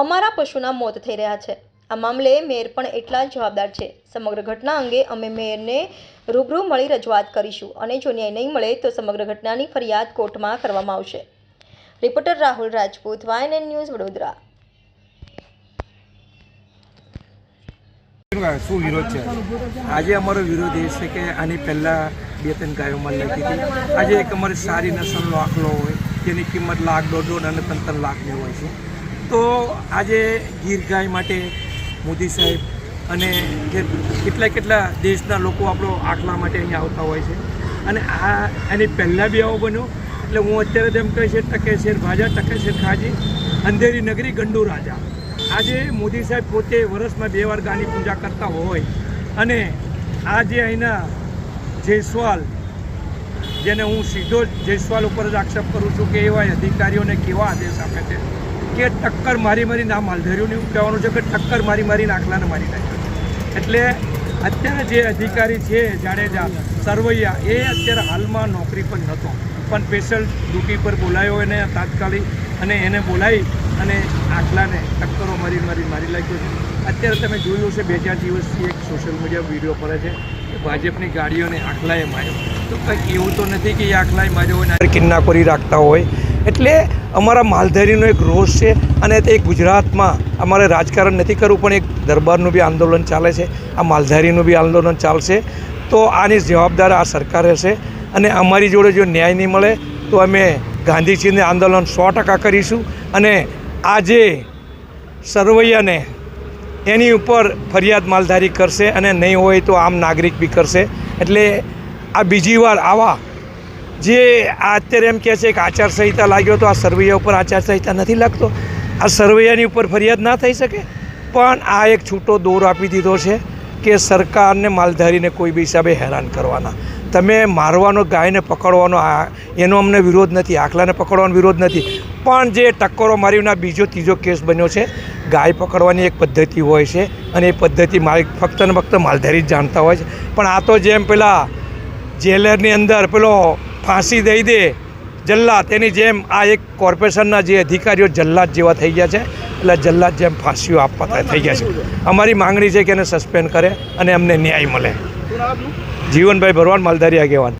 અમારા પશુના મોત થઈ રહ્યા છે. આ મામલે મેયર પણ એટલા જ જવાબદાર છે. સમગ્ર ઘટના અંગે અમે મેયરને રૂબરૂ મળી રજૂઆત કરીશું અને જો ન્યાય નહીં મળે તો સમગ્ર ઘટનાની ફરિયાદ કોર્ટમાં કરવામાં આવશે. Reporter Rahul Rajput, YNN news, Vadodara. શું વિરોધ છે? આજે અમારો વિરોધ એ છે કે આની પહેલાં 2-3 ગાયોમાં લખી હતી. આજે એક અમારી સારી નસલનો આખલો હોય જેની કિંમત લાખ, 1.5 અને 3 લાખની હોય છે. તો આજે ગીર ગાય માટે મોદી સાહેબ અને જે કેટલા દેશના લોકો આપણો આખલા માટે અહીંયા આવતા હોય છે અને એની પહેલાં બી આવો બન્યો. એટલે હું અત્યારે તેમ કહે છે ટકેશેર ભાજા, ટકેશેર ખાજી, અંધેરી નગરી, ગંડુ રાજા. આજે મોદી સાહેબ પોતે વર્ષમાં 2 વાર ગાની પૂજા કરતા હોય અને આજે અહીંના જયસ્વાલ, જેને હું સીધો જયસ્વાલ ઉપર જ આક્ષેપ કરું છું કે એવા અધિકારીઓને કેવા આદેશ આપે છે કે ટક્કર મારીને આ માલધારીઓને એવું કહેવાનું છે કે ટક્કર મારીને આખલાને મારી નાખ્યો. એટલે અત્યારે જે અધિકારી છે જાડેજા, સરવૈયા, એ અત્યારે હાલમાં નોકરી પર નહોતો પણ સ્પેશિયલ ડ્યુટી પર બોલાયો એને તાત્કાલિક અને એને બોલાવી અને આખલાને ટક્કરો મારી નાખ્યો છે. અત્યારે તમે જોયું હશે 2-4 દિવસથી એક સોશિયલ મીડિયા વિડીયો પડે છે કે ભાજપની ગાડીઓને આખલાએ માર્યો. તો કંઈ એવું તો નથી કે એ આખલાએ માર્યો હોય કિન્નાખોરી રાખતા હોય. એટલે અમારા માલધારીનો એક રોષ છે અને તે ગુજરાતમાં અમારે રાજકારણ નથી કરવું પણ એક દરબારનું બી આંદોલન ચાલે છે, આ માલધારીનું બી આંદોલન ચાલશે. તો આની જવાબદાર આ સરકાર હશે અને અમારી જોડે જો ન્યાય નહીં મળે તો અમે ગાંધીજીને આંદોલન 100% કરીશું અને આજે સરવૈયાને એની ઉપર ફરિયાદ માલધારી કરશે અને નહીં હોય તો આમ નાગરિક બી કરશે. એટલે આ બીજી વાર આવા જે આ અત્યારે એમ કહે છે કે આચારસંહિતા લાગ્યો તો આ સરવૈયા ઉપર આચારસંહિતા નથી લાગતો. આ સરવૈયાની ઉપર ફરિયાદ ના થઈ શકે? પણ આ એક છૂટો દોર આપી દીધો છે કે સરકારને માલધારીને કોઈ બી હિસાબે હેરાન કરવાના. તમે મારવાનો, ગાયને પકડવાનો એનો અમને વિરોધ નથી, આખલાને પકડવાનો વિરોધ નથી, પણ જે ટક્કરો મારીના બીજો ત્રીજો કેસ બન્યો છે. ગાય પકડવાની એક પદ્ધતિ હોય છે અને એ પદ્ધતિ ફક્ત ને ફક્ત માલધારી જ જાણતા હોય છે. પણ આ તો જેમ પેલા જેલરની અંદર પેલો ફાંસી દઈ દે જલ્લાદ, તેની જેમ આ એક કોર્પોરેશનના જે અધિકારીઓ જલ્લાદ જેવા થઈ ગયા છે. એટલે જલ્લાદ જેમ ફાંસીઓ આપવા થઈ ગયા છે. અમારી માંગણી છે કે એને સસ્પેન્ડ કરે અને અમને ન્યાય મળે. જીવનભાઈ ભરવાડ, માલધારી આગેવાન.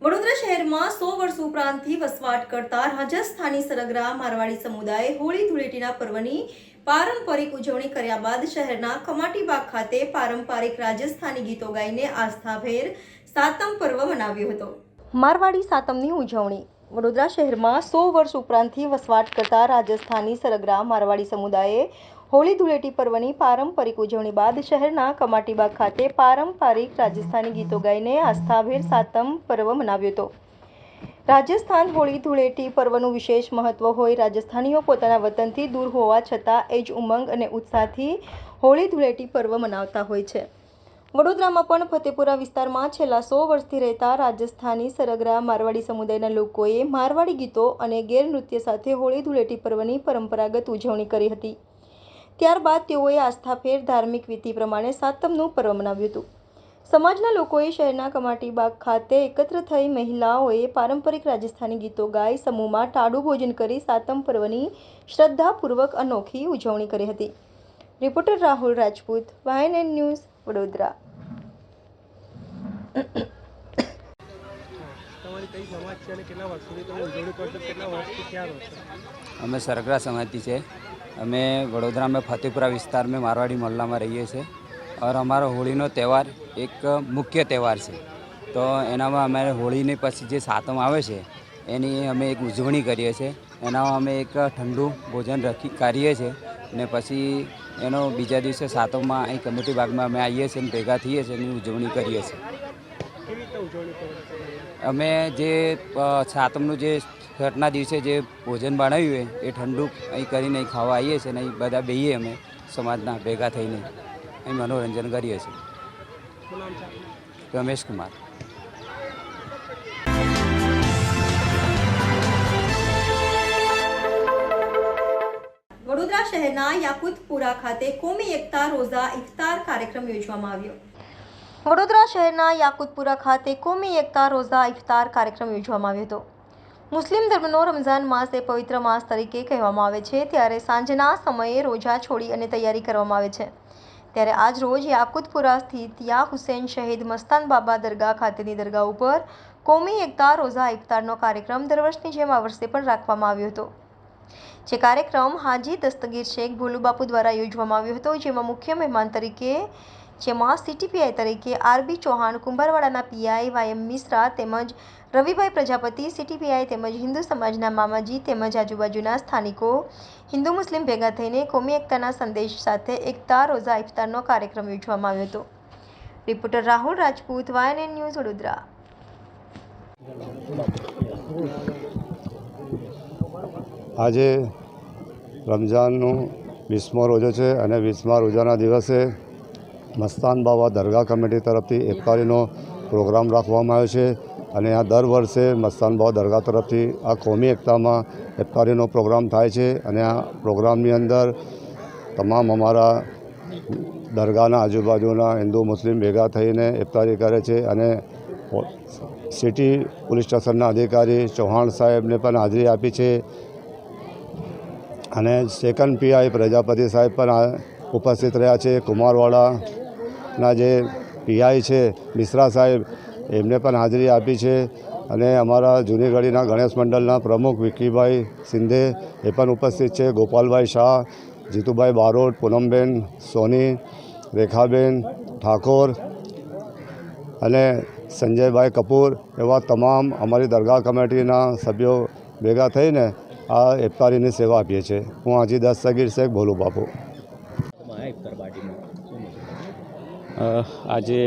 વડોદરા શહેરમાં 100 વર્ષ ઉપરાંતથી વસવાટ કરતા રાજસ્થાની સરગરા મારવાડી સમુદાય હોળી ધૂળેટીના પર્વની પારંપરિક ઉજવણી કર્યા બાદ શહેરના કમાટીબાગ ખાતે પારંપરિક રાજસ્થાની ગીતો ગાઈને આસ્થાભેર સાતમ પર્વ મનાવ્યો હતો. મારવાડી સાતમની ઉજવણી. વડોદરા શહેરમાં 100 વર્ષ ઉપરાંતથી વસવાટ કરતા રાજસ્થાની સરગરા મારવાડી સમુદાયે હોળી ધૂળેટી પર્વની પારંપરિક ઉજવણી બાદ શહેરના કમાટીબાગ ખાતે પારંપરિક રાજસ્થાની ગીતો ગાઈને આસ્થાભેર સાતમ પર્વ મનાવ્યો હતો. રાજસ્થાન હોળી ધૂળેટી પર્વનું વિશેષ મહત્વ હોય. રાજસ્થાનીઓ પોતાના વતનથી દૂર હોવા છતાં એ જ ઉમંગ અને ઉત્સાહથી હોળી ધૂળેટી પર્વ મનાવતા હોય છે. વડોદરામાં પણ ફતેપુરા વિસ્તારમાં છેલ્લા 100 વર્ષથી રહેતા રાજસ્થાની સરગરા મારવાડી સમુદાયના લોકોએ મારવાડી ગીતો અને ગેરનૃત્ય સાથે હોળી ધૂળેટી પર્વની પરંપરાગત ઉજવણી કરી હતી. ત્યારબાદ તેઓએ આસ્થાભેર ધાર્મિક વિધિ પ્રમાણે સાતમનું પર્વ મનાવ્યું હતું. સમાજના લોકોએ શહેરના કમાટીબાગ ખાતે એકત્ર થઈ મહિલાઓએ પારંપરિક રાજસ્થાની ગીતો ગાઈ સમૂહમાં ટાળું ભોજન કરી સાતમ પર્વની શ્રદ્ધાપૂર્વક અનોખી ઉજવણી કરી હતી. Reporter Rahul Rajput, YNN news, Vadodara. અમે સરગરા સમાજથી છે. અમે વડોदरा में फतेपुरा विस्तार में मारवाड़ी मोहल्ला में रहिए છીએ और हमारा होळीનો તહેવાર એક મુખ્ય તહેવાર છે. તો એનામાં અમારે હોળીની પછી જે સાતમ આવે છે એની અમે એક ઉજવણી કરીએ છીએ. એનામાં અમે એક ઠંડુ ભોજન કરીએ છીએ ને પછી એનો બીજા દિવસે સાતમમાં અહીં કમિટી બાગમાં અમે આવીએ છીએ અને ભેગા થઈએ છીએ એની ઉજવણી કરીએ છીએ. અમે જે સાતમનું જે છઠના દિવસે જે ભોજન બનાવ્યું હોય એ ઠંડુ અહીં કરીને અહીં ખાવા આવીએ છીએ અને અહીં બધા બેહીએ અમે સમાજના ભેગા થઈને અહીં મનોરંજન કરીએ છીએ. રમેશ કુમાર. વડોદરા શહેરના યાકુતપુરા ખાતે કોમી એકતા રોઝા ઇફતાર કાર્યક્રમ યોજવામાં આવ્યો. વડોદરા શહેરના યાકુતપુરા ખાતે કોમી એકતા રોઝા ઇફતાર કાર્યક્રમ યોજવામાં આવ્યો હતો. મુસ્લિમ ધર્મનો રમઝાન માસ એ પવિત્ર માસ તરીકે કહેવામાં આવે છે. ત્યારે સાંજના સમયે રોજા છોડી અને તૈયારી કરવામાં આવે છે. ત્યારે આજ રોજ યાકુતપુરા સ્થિત યા હુસૈન શહીદ મસ્તાન બાબા દરગાહ ખાતેની દરગાહ ઉપર કોમી એકતા રોઝા ઇફતારનો કાર્યક્રમ દર વર્ષની જેમ આ વર્ષે પણ રાખવામાં આવ્યો હતો. જે કાર્યક્રમ હાજી દસ્તગીર શેખ ભોલુબાપુ દ્વારા યોજવામાં આવ્યો હતો. જેમાં મુખ્ય મહેમાન તરીકે CTPI તરીકે RB Chauhan, કુંભારવાડાના PI YM Mishra તેમજ રવિભાઈ પ્રજાપતિ CTPI તેમજ હિન્દુ સમાજના મામાજી તેમજ આજુબાજુના સ્થાનિકો હિન્દુ મુસ્લિમ ભેગા થઈને કોમી એકતાના સંદેશ સાથે એકતા રોઝા ઇફતારનો કાર્યક્રમ યોજવામાં આવ્યો હતો. Reporter Rahul Rajput, YNN news, Vadodara. આજે રમઝાનનો 20મો રોજો છે અને 20મા રોજાના દિવસે મસ્તાન બાબા દરગાહ કમિટી તરફથી ઇફતારીનો પ્રોગ્રામ રાખવામાં આવ્યો છે. અને આ દર વર્ષે મસ્તાન બાબા દરગાહ તરફથી આ કોમી એકતામાં ઇફતારીનો પ્રોગ્રામ થાય છે. અને આ પ્રોગ્રામની અંદર તમામ અમારા દરગાહના આજુબાજુના હિન્દુ મુસ્લિમ ભેગા થઈને ઇફતારી કરે છે. અને સિટી પોલીસ સ્ટેશનના અધિકારી ચૌહાણ સાહેબને પણ હાજરી આપી છે. અને સેકન્ડ PI પ્રજાપતિ સાહેબ પણ ઉપસ્થિત રહ્યા છે. કુમારવાડાના જે PI છે મિશ્રા સાહેબ એમને પણ હાજરી આપી છે. અને અમારા જૂની ગળીના ગણેશ મંડળના પ્રમુખ વિક્કીભાઈ સિંધે એ પણ ઉપસ્થિત છે. ગોપાલભાઈ શાહ, જીતુભાઈ બારોટ, પૂનમબેન સોની, રેખાબેન ઠાકોર અને સંજયભાઈ કપૂર એવા તમામ અમારી દરગાહ કમિટીના સભ્યો ભેગા થઈને આ ઇફતારીની સેવા આપીએ છીએ. હું હાજી દસ્તગીર શેખ ભોલુ બાપુ. આજે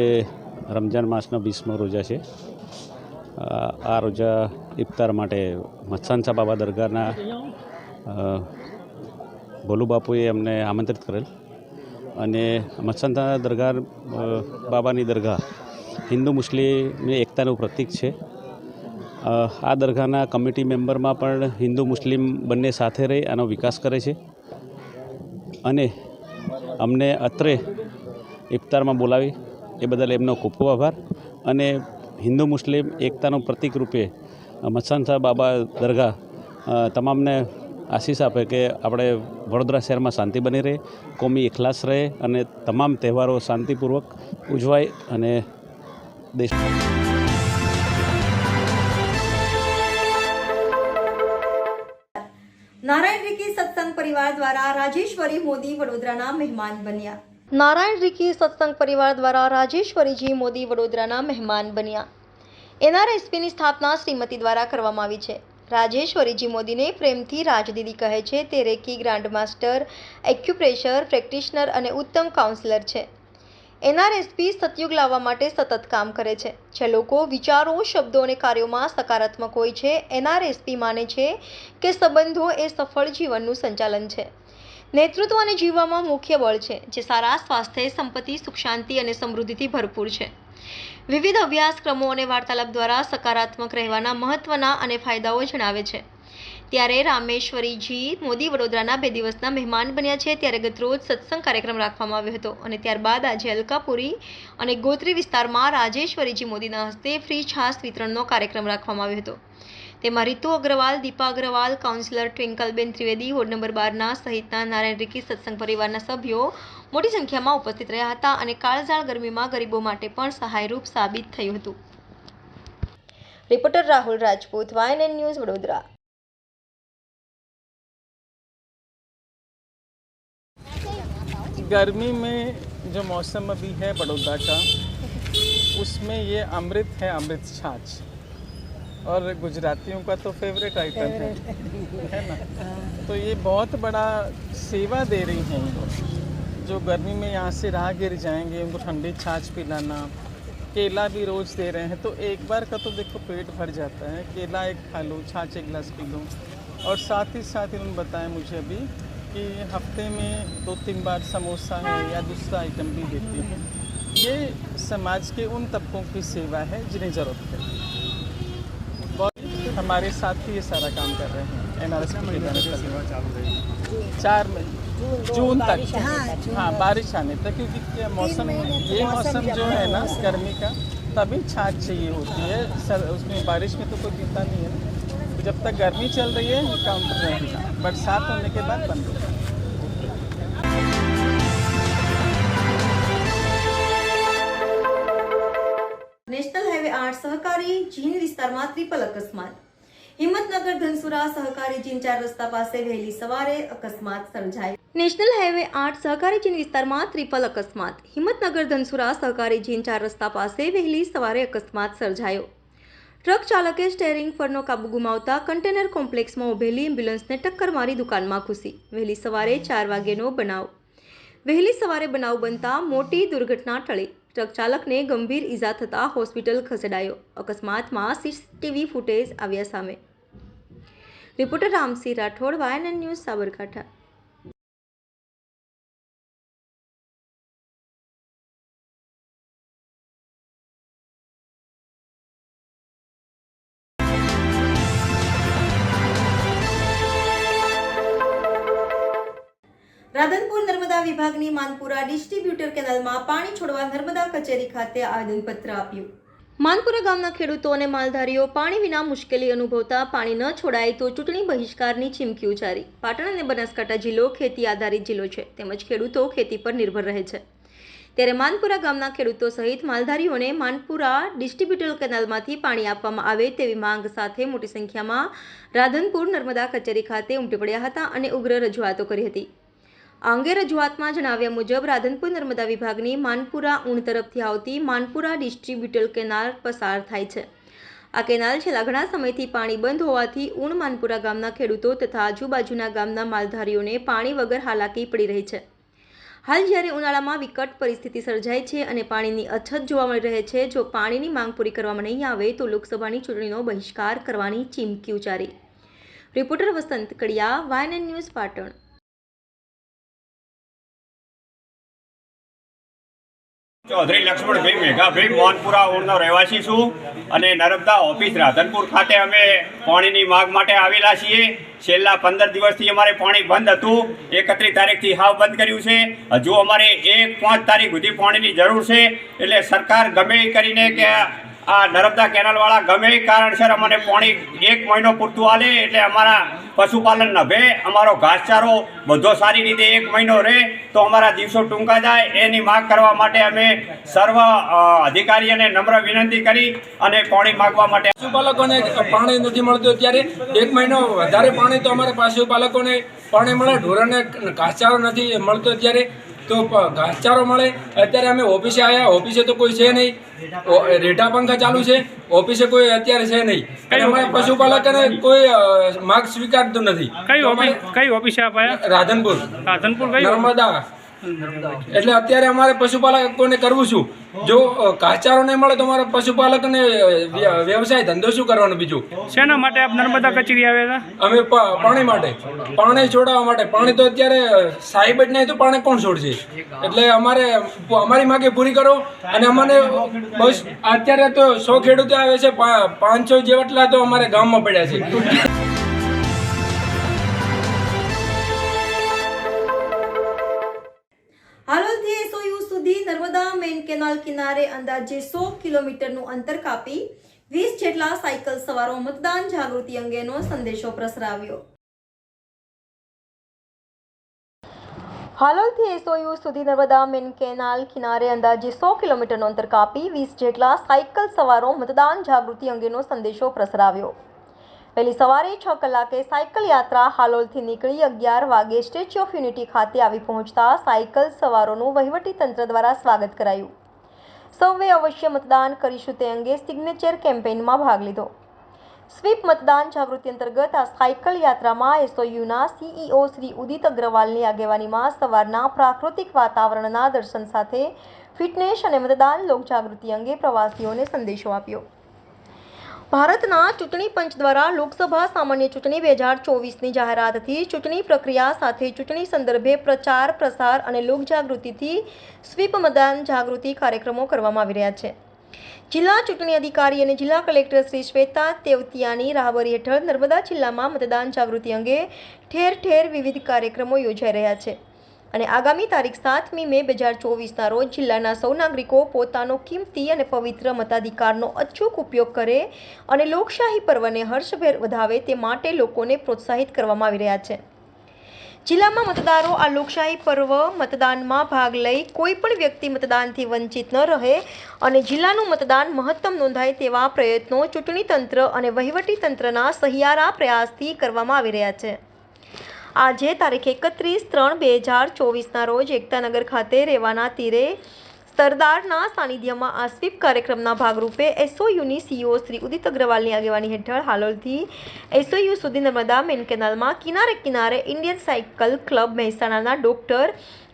રમજાન માસના 20મો રોજા છે આ રોજા ઇફતાર માટે મચ્છાનસા બાબા દરગાહના ભોલુ બાપુએ અમને આમંત્રિત કરેલ અને મચ્છાનસા દરગાહ બાબાની દરગાહ હિન્દુ મુસ્લિમની એકતાનું પ્રતીક છે. આ દરગાહના કમિટી મેમ્બરમાં પણ હિન્દુ મુસ્લિમ બંને સાથે રહી આનો વિકાસ કરે છે અને અમને અત્રે ઇફતારમાં બોલાવી એ બદલ એમનો ખૂબ ખૂબ આભાર. અને હિન્દુ મુસ્લિમ એકતાનું પ્રતીક રૂપે મચ્છાનસા બાબા દરગાહ તમામને આશીષ આપે કે આપણે વડોદરા શહેરમાં શાંતિ બની રહે, કોમી ઇખલાસ રહે અને તમામ તહેવારો શાંતિપૂર્વક ઉજવાય અને દેશ નારાયણ રીકી સત્સંગ પરિવાર દ્વારા રાજેશ્વરી મોદી વડોદરાના મહેમાન બન્યા. નારાયણ રીકી સત્સંગ પરિવાર દ્વારા રાજેશ્વરીજી મોદી વડોદરાના મહેમાન બન્યા. NRSPની સ્થાપના શ્રીમતી દ્વારા કરવામાં આવી છે. રાજેશ્વરીજી મોદીને પ્રેમથી રાજદીદી કહે છે. તે recce grand master, acupressure practitioner અને ઉત્તમ કાઉન્સલર છે. NRSP સતયુગ લાવવા માટે સતત કામ કરે છે. જે લોકો વિચારો, શબ્દો અને કાર્યોમાં સકારાત્મક હોય છે. NRSP માને છે કે સંબંધો એ સફળ જીવનનું સંચાલન છે. નેતૃત્વ અને જીવવામાં મુખ્ય બળ છે, જે સારા સ્વાસ્થ્ય, સંપત્તિ, સુખ શાંતિ અને સમૃદ્ધિથી ભરપૂર છે. વિવિધ અભ્યાસક્રમો અને વાર્તાલાપ દ્વારા સકારાત્મક રહેવાના મહત્વના અને ફાયદાઓ જણાવે છે. ત્યારે રામેશ્વરીજી મોદી વડોદરાના 2 દિવસના મહેમાન બન્યા છે. ત્યારે ગતરોજ સત્સંગ કાર્યક્રમ રાખવામાં આવ્યો હતો અને ત્યારબાદ આજે અલકાપુરી અને ગોત્રી વિસ્તારમાં રાજેશ્વરીજી મોદીના હસ્તે ફ્રી છાશ વિતરણનો કાર્યક્રમ રાખવામાં આવ્યો હતો. તેમાં રીતુ Agarwal, Deepa Agarwal, councillor ટ્વિંકલબેન Trivedi, ward number 12 સહિતના નારાયણ રીકી સત્સંગ પરિવારના સભ્યો મોટી સંખ્યામાં ઉપસ્થિત રહ્યા હતા અને કાળઝાળ ગરમીમાં ગરીબો માટે પણ સહાયરૂપ સાબિત થયું હતું. Reporter Rahul Rajput, YNN news, Vadodara. गर्मी में जो मौसम अभी है बड़ौदा का, उसमें ये अमृत है, अमृत छाछ. और गुजरातियों का तो फेवरेट आइटम है ना. तो ये बहुत बड़ा सेवा दे रही हैं ये लोग. जो गर्मी में यहाँ से राहगीर जाएंगे, उनको ठंडी छाछ पिलाना, केला भी रोज़ दे रहे हैं. तो एक बार का तो देखो पेट भर जाता है. केला एक खा लो, छाछ 1 गिलास पी लो. और साथ ही साथ इन्होंने बताया मुझे अभी कि हफ्ते में 2-3 बार समोसा है या दूसरा आइटम भी देती हैं. ये समाज के उन तबकों की सेवा है जिन्हें ज़रूरत है. हमारे साथ ही ये सारा काम कर रहे हैं. NRSP के सेवा चालू रहेगी 4 जून तक. हाँ, बारिश आने तक, क्योंकि मौसम ये मौसम जो है ना गर्मी का, तभी छाछ चाहिए होती है. उसमें बारिश में तो कोई पीता नहीं है. जब तक गर्मी चल रही है ये काउंटर रहेगा. बरसात होने के बाद बंद होगा. નેશનલ હાઈવે 8 સહકારી જીન વિસ્તારમાં ટ્રિપલ અકસ્માત. હિંમતનગર ધનસુરા સહકારી જીન 4 રસ્તા પાસે વહેલી સવારે અકસ્માત સર્જાયો. નેશનલ હાઈવે 8 સહકારી જીન વિસ્તારમાં ટ્રિપલ અકસ્માત. હિંમતનગર ધનસુરા સહકારી જીન 4 રસ્તા પાસે વહેલી સવારે અકસ્માત સર્જાયો. ટ્રક ચાલકે સ્ટેરિંગ પરનો કાબુ ગુમાવતા કન્ટેનર કોમ્પ્લેક્સમાં ઉભેલી એમ્બ્યુલન્સને ટક્કર મારી દુકાનમાં ઘૂસી. વહેલી સવારે 4 વાગ્યેનો બનાવ. વહેલી સવારે બનાવ બનતા મોટી દુર્ઘટના ટળી. ટ્રક ચાલકને ગંભીર ઈજા થતાં હોસ્પિટલ ખસેડાયો. અકસ્માતમાં CCTV ફૂટેજ આવ્યા સામે. Reporter Ramsinh Rathod, YNN news, Sabarkantha. Radhanpur Narmada વિભાગની માનપુરા ડિસ્ટ્રીબ્યુટર કેનાલમાં પાણી છોડવા નર્મદા કચેરી ખાતે આવેદનપત્ર આપ્યું. માનપુરા ગામના ખેડૂતો અને માલધારીઓ પાણી વિના મુશ્કેલી અનુભવતા પાણી ન છોડાય તો ચૂંટણી બહિષ્કારની ચીમકી ઉચ્ચારી. પાટણ અને બનાસકાંઠા જિલ્લો ખેતી આધારિત જિલ્લો છે, તેમજ ખેડૂતો ખેતી પર નિર્ભર રહે છે. ત્યારે માનપુરા ગામના ખેડૂતો સહિત માલધારીઓને માનપુરા ડિસ્ટ્રીબ્યુટર કેનાલમાંથી પાણી આપવામાં આવે તેવી માંગ સાથે મોટી સંખ્યામાં રાધનપુર નર્મદા કચેરી ખાતે ઉમટી પડ્યા હતા અને ઉગ્ર રજૂઆતો કરી હતી. આ અંગે રજૂઆતમાં જણાવ્યા મુજબ રાધનપુર નર્મદા વિભાગની માનપુરા ઊણ તરફથી આવતી માનપુરા ડિસ્ટ્રીબ્યુટર કેનાલ પસાર થાય છે. આ કેનાલ છેલ્લા ઘણા સમયથી પાણી બંધ હોવાથી ઊણ માનપુરા ગામના ખેડૂતો તથા આજુબાજુના ગામના માલધારીઓને પાણી વગર હાલાકી પડી રહી છે. હાલ જ્યારે ઉનાળામાં વિકટ પરિસ્થિતિ સર્જાઈ છે અને પાણીની અછત જોવા મળી રહે છે, જો પાણીની માંગ પૂરી કરવામાં નહીં આવે તો લોકસભાની ચૂંટણીનો બહિષ્કાર કરવાની ચીમકી ઉચ્ચારી. રિપોર્ટર વસંત કડિયા, YNN ન્યૂઝ, પાટણ. ચૌધરી લક્ષ્મણભાઈ મેઘાભાઈ મોહનપુરા ઓળનો રહેવાસી છું અને નર્મદા ઓફિસ રાધનપુર ખાતે અમે પાણીની માગ માટે આવેલા છીએ. છેલ્લા 15 દિવસથી અમારે પાણી બંધ હતું. 31 તારીખથી હાવ બંધ કર્યું છે. હજુ અમારે 1-5 તારીખ સુધી પાણીની જરૂર છે. એટલે સરકાર ગમે એ કરીને કે આ નર્મદા કેનાલવાળા ગમે એ કારણસર અમને પાણી 1 મહિનો પૂરતું આલે એટલે અમારા પશુપાલન નભે, અમારો ઘાસચારો બધો સારી રીતે 1 મહિનો રહે તો અમારા દિવસો ટૂંકા જાય. એની માગ કરવા માટે અમે સર્વ અધિકારીઓને નમ્ર વિનંતી કરી અને પાણી માગવા માટે. પશુપાલકોને પાણી નથી મળતું, ત્યારે 1 મહિનો વધારે પાણી તો અમારે પશુપાલકોને પાણી મળે, ઢોરોને ઘાસચારો નથી મળતો ત્યારે તો ઘાસચારો મળે. અત્યારે અમે ઓફિસે આવ્યા, ઓફિસે તો કોઈ છે નહીં, રેઢા પંખા ચાલુ છે, ઓફિસે કોઈ અત્યારે છે નહીં. અમારે પશુપાલકોને કોઈ માગ સ્વીકારતું નથી. કઈ ઓફિસે આપ્યા? રાધનપુર નર્મદા. એટલે અત્યારે અમારે પશુપાલકોને કરવું શું? જો ઘાસચારો નહીં મળે તો અમારે પશુપાલકોને વ્યવસાય ધંધો શું કરવાનો? બીજું શેના માટે આપ નર્મદા કચેરી આવ્યા હતા? અમે પાણી માટે, પાણી છોડાવવા માટે. પાણી તો અત્યારે સાહેબ જ નહીં તો પાણી કોણ છોડશે? એટલે અમારી માગે પૂરી કરો. અને અમને બસ અત્યારે તો 100 ખેડૂતો આવે છે, 500 જેટલા તો અમારે ગામમાં પડ્યા છે. હાલોલથી SOU સુધી નર્મદા મેઇન કેનાલ કિનારે અંદાજે 100 કિલોમીટરનું અંતર કાપી 20 જેટલા સાયકલ સવારો મતદાન જાગૃતિ અંગેનો સંદેશો પ્રસરાવ્યો. હાલોલથી SOU સુધી નર્મદા મેઇન કેનાલ કિનારે અંદાજે 100 કિલોમીટરનું અંતર કાપી 20 જેટલા સાયકલ સવારો મતદાન જાગૃતિ અંગેનો સંદેશો પ્રસરાવ્યો. વહેલી સવારે 6 કલાકે સાયકલ યાત્રા હાલોલથી નીકળી 11 વાગે સ્ટેચ્યુ ઓફ યુનિટી ખાતે આવી પહોંચતા સાયકલ સવારોનું વહીવટી તંત્ર દ્વારા સ્વાગત કરાયું. સૌએ અવશ્ય મતદાન કરીશું તે અંગે સિગ્નેચર કેમ્પેઇનમાં ભાગ લીધો. સ્વીપ મતદાન જાગૃતિ અંતર્ગત આ સાયકલ યાત્રામાં SOUના CEO શ્રી ઉદિત અગ્રવાલની આગેવાનીમાં સવારના પ્રાકૃતિક વાતાવરણના દર્શન સાથે ફિટનેસ અને મતદાન લોકજાગૃતિ અંગે પ્રવાસીઓને સંદેશો આપ્યો. ભારતના ચૂંટણી પંચ દ્વારા લોકસભા સામાન્ય ચૂંટણી 2024ની જાહેરાતથી ચૂંટણી પ્રક્રિયા સાથે ચૂંટણી સંદર્ભે પ્રચાર, પ્રસાર અને લોકજાગૃતિથી સ્વીપ મતદાન જાગૃતિ કાર્યક્રમો કરવામાં આવી રહ્યા છે. જિલ્લા ચૂંટણી અધિકારી અને જિલ્લા કલેક્ટર શ્રી શ્વેતા તેવતિયાની રાહબરી હેઠળ નર્મદા જિલ્લામાં મતદાન જાગૃતિ અંગે ઠેર ઠેર વિવિધ કાર્યક્રમો યોજાઈ રહ્યા છે અને આગામી તારીખ 7મી મે 2024ના રોજ જિલ્લાના સૌ નાગરિકો પોતાનો કિંમતી અને પવિત્ર મતાધિકારનો અચૂક ઉપયોગ કરે અને લોકશાહી પર્વને હર્ષભેર વધાવે તે માટે લોકોને પ્રોત્સાહિત કરવામાં આવી રહ્યા છે. જિલ્લામાં મતદારો આ લોકશાહી પર્વ મતદાનમાં ભાગ લઈ કોઈ પણ વ્યક્તિ મતદાનથી વંચિત ન રહે અને જિલ્લાનું મતદાન મહત્તમ નોંધાય તેવા પ્રયત્નો ચૂંટણી તંત્ર અને વહીવટી તંત્રના સહિયારા પ્રયાસથી કરવામાં આવી રહ્યા છે. આજે તારીખ 31/3/2024ના રોજ એકતાનગર ખાતે રેવાના તીરે સરદારના સાનિધ્યમાં આ સ્વીપ કાર્યક્રમના ભાગરૂપે SOUની CEO શ્રી ઉદિત અગ્રવાલની આગેવાની હેઠળ હાલોલથી SOU સુધી નર્મદા મેઇન કેનાલમાં કિનારે કિનારે ઇન્ડિયન સાયકલ ક્લબ મહેસાણાના ડોક્ટર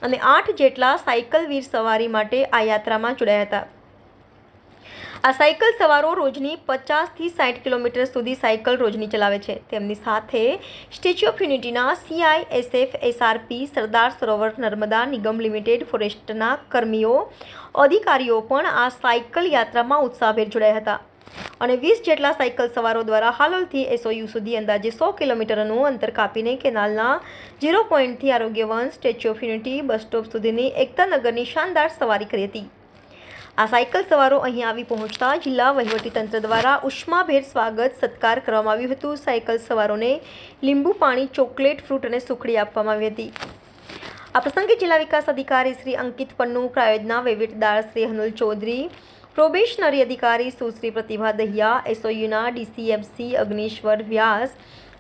અને 8 જેટલા સાયકલ વીર સવારી માટે આ યાત્રામાં જોડાયા હતા. આ સાયકલ સવારો રોજની 50થી 60 કિલોમીટર સુધી સાયકલ રોજની ચલાવે છે. તેમની સાથે સ્ટેચ્યુ ઓફ યુનિટીના CISF SRP સરદાર સરોવર નર્મદા નિગમ લિમિટેડ ફોરેસ્ટના કર્મીઓ અધિકારીઓ પણ આ સાયકલ યાત્રામાં ઉત્સાહભેર જોડાયા હતા અને 20 જેટલા સાયકલ સવારો દ્વારા હાલોલથી SOU સુધી અંદાજે 100 કિલોમીટરનું અંતર કાપીને કેનાલના 0 પોઈન્ટથી Arogyavan, statue of unity bus stop સુધીની એકતાનગરની શાનદાર સવારી કરી હતી. આ સાયકલ સવારો અહીં આવી પહોંચતા જિલ્લા વહીવટીતંત્ર દ્વારા ઉષ્માભેર સ્વાગત સત્કાર કરવામાં આવ્યું હતું. સાયકલ સવારોને લીંબુ પાણી, ચોકલેટ, ફ્રૂટ અને સુખડી આપવામાં આવી હતી. આ પ્રસંગે જિલ્લા વિકાસ અધિકારી શ્રી અંકિત પન્નુ, પ્રાયોજના વહીવટદાર શ્રી હનુલ ચૌધરી, પ્રોબેશનરી અધિકારી સુશ્રી પ્રતિભા દહિયા, SOUના DCMC અગ્નિશ્વર વ્યાસ,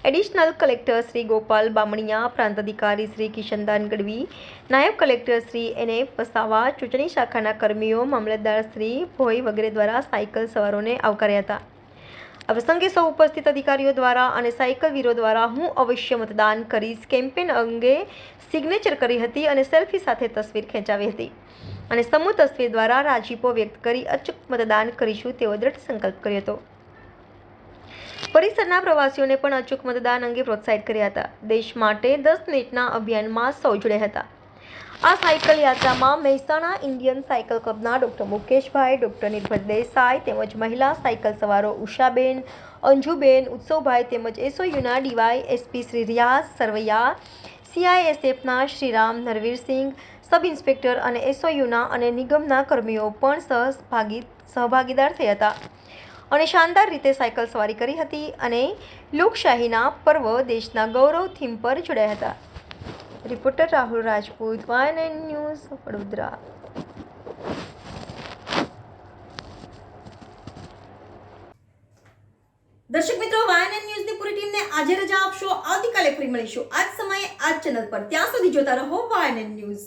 એડિશનલ કલેક્ટર શ્રી ગોપાલ બામણિયા, પ્રાંત અધિકારી શ્રી કિશનદાન ગઢવી, નાયબ કલેક્ટર શ્રી NF વસાવા, ચૂંટણી શાખાના કર્મીઓ, મામલતદાર શ્રી ભોઈ વગેરે દ્વારા સાયકલ સવારોને આવકાર્યા હતા. આ પ્રસંગે સૌ ઉપસ્થિત અધિકારીઓ દ્વારા અને સાયકલ વીરો દ્વારા હું અવશ્ય મતદાન કરીશ કેમ્પેન અંગે સિગ્નેચર કરી હતી અને સેલ્ફી સાથે તસવીર ખેંચાવી હતી અને સમૂહ તસવીર દ્વારા રાજીપો વ્યક્ત કરી અચૂક મતદાન કરીશું તેવો દ્રઢ સંકલ્પ કર્યો હતો. પરિસરના પ્રવાસીઓને પણ અચૂક મતદાન અંગે પ્રોત્સાહિત કર્યા હતા. દેશ માટે 10 મિનિટના અભિયાનમાં સૌ જોડાયા હતા. આ સાયકલ યાત્રામાં મહેસાણા ઇન્ડિયન સાયકલ ક્લબના ડૉક્ટર મુકેશભાઈ, ડૉક્ટર નિર્ભય દેસાઈ તેમજ મહિલા સાયકલ સવારો ઉષાબેન, અંજુબેન, ઉત્સવભાઈ તેમજ એસઓયુના ડીવાયએસપી શ્રી રિયાઝ સરવૈયા, CISFના શ્રીરામ નરવીરસિંહ, સબ ઇન્સ્પેક્ટર અને એસઓયુના અને નિગમના કર્મીઓ પણ સહભાગીદાર થયા હતા અને શાનદાર રીતે સાયકલ સવારી કરી હતી અને લોકશાહીના પર્વ દેશના ગૌરવ થીમ પર જોડાયા હતા. Reporter Rahul Rajput, YNN news, Vadodara. દર્શક મિત્રો, YNN ન્યૂઝની પૂરી ટીમને આજે રજા આપશો. આવતીકાલે ફરી મળીશું આ જ સમયે આ જ ચેનલ પર. ત્યાં સુધી જોતા રહો YNN ન્યૂઝ.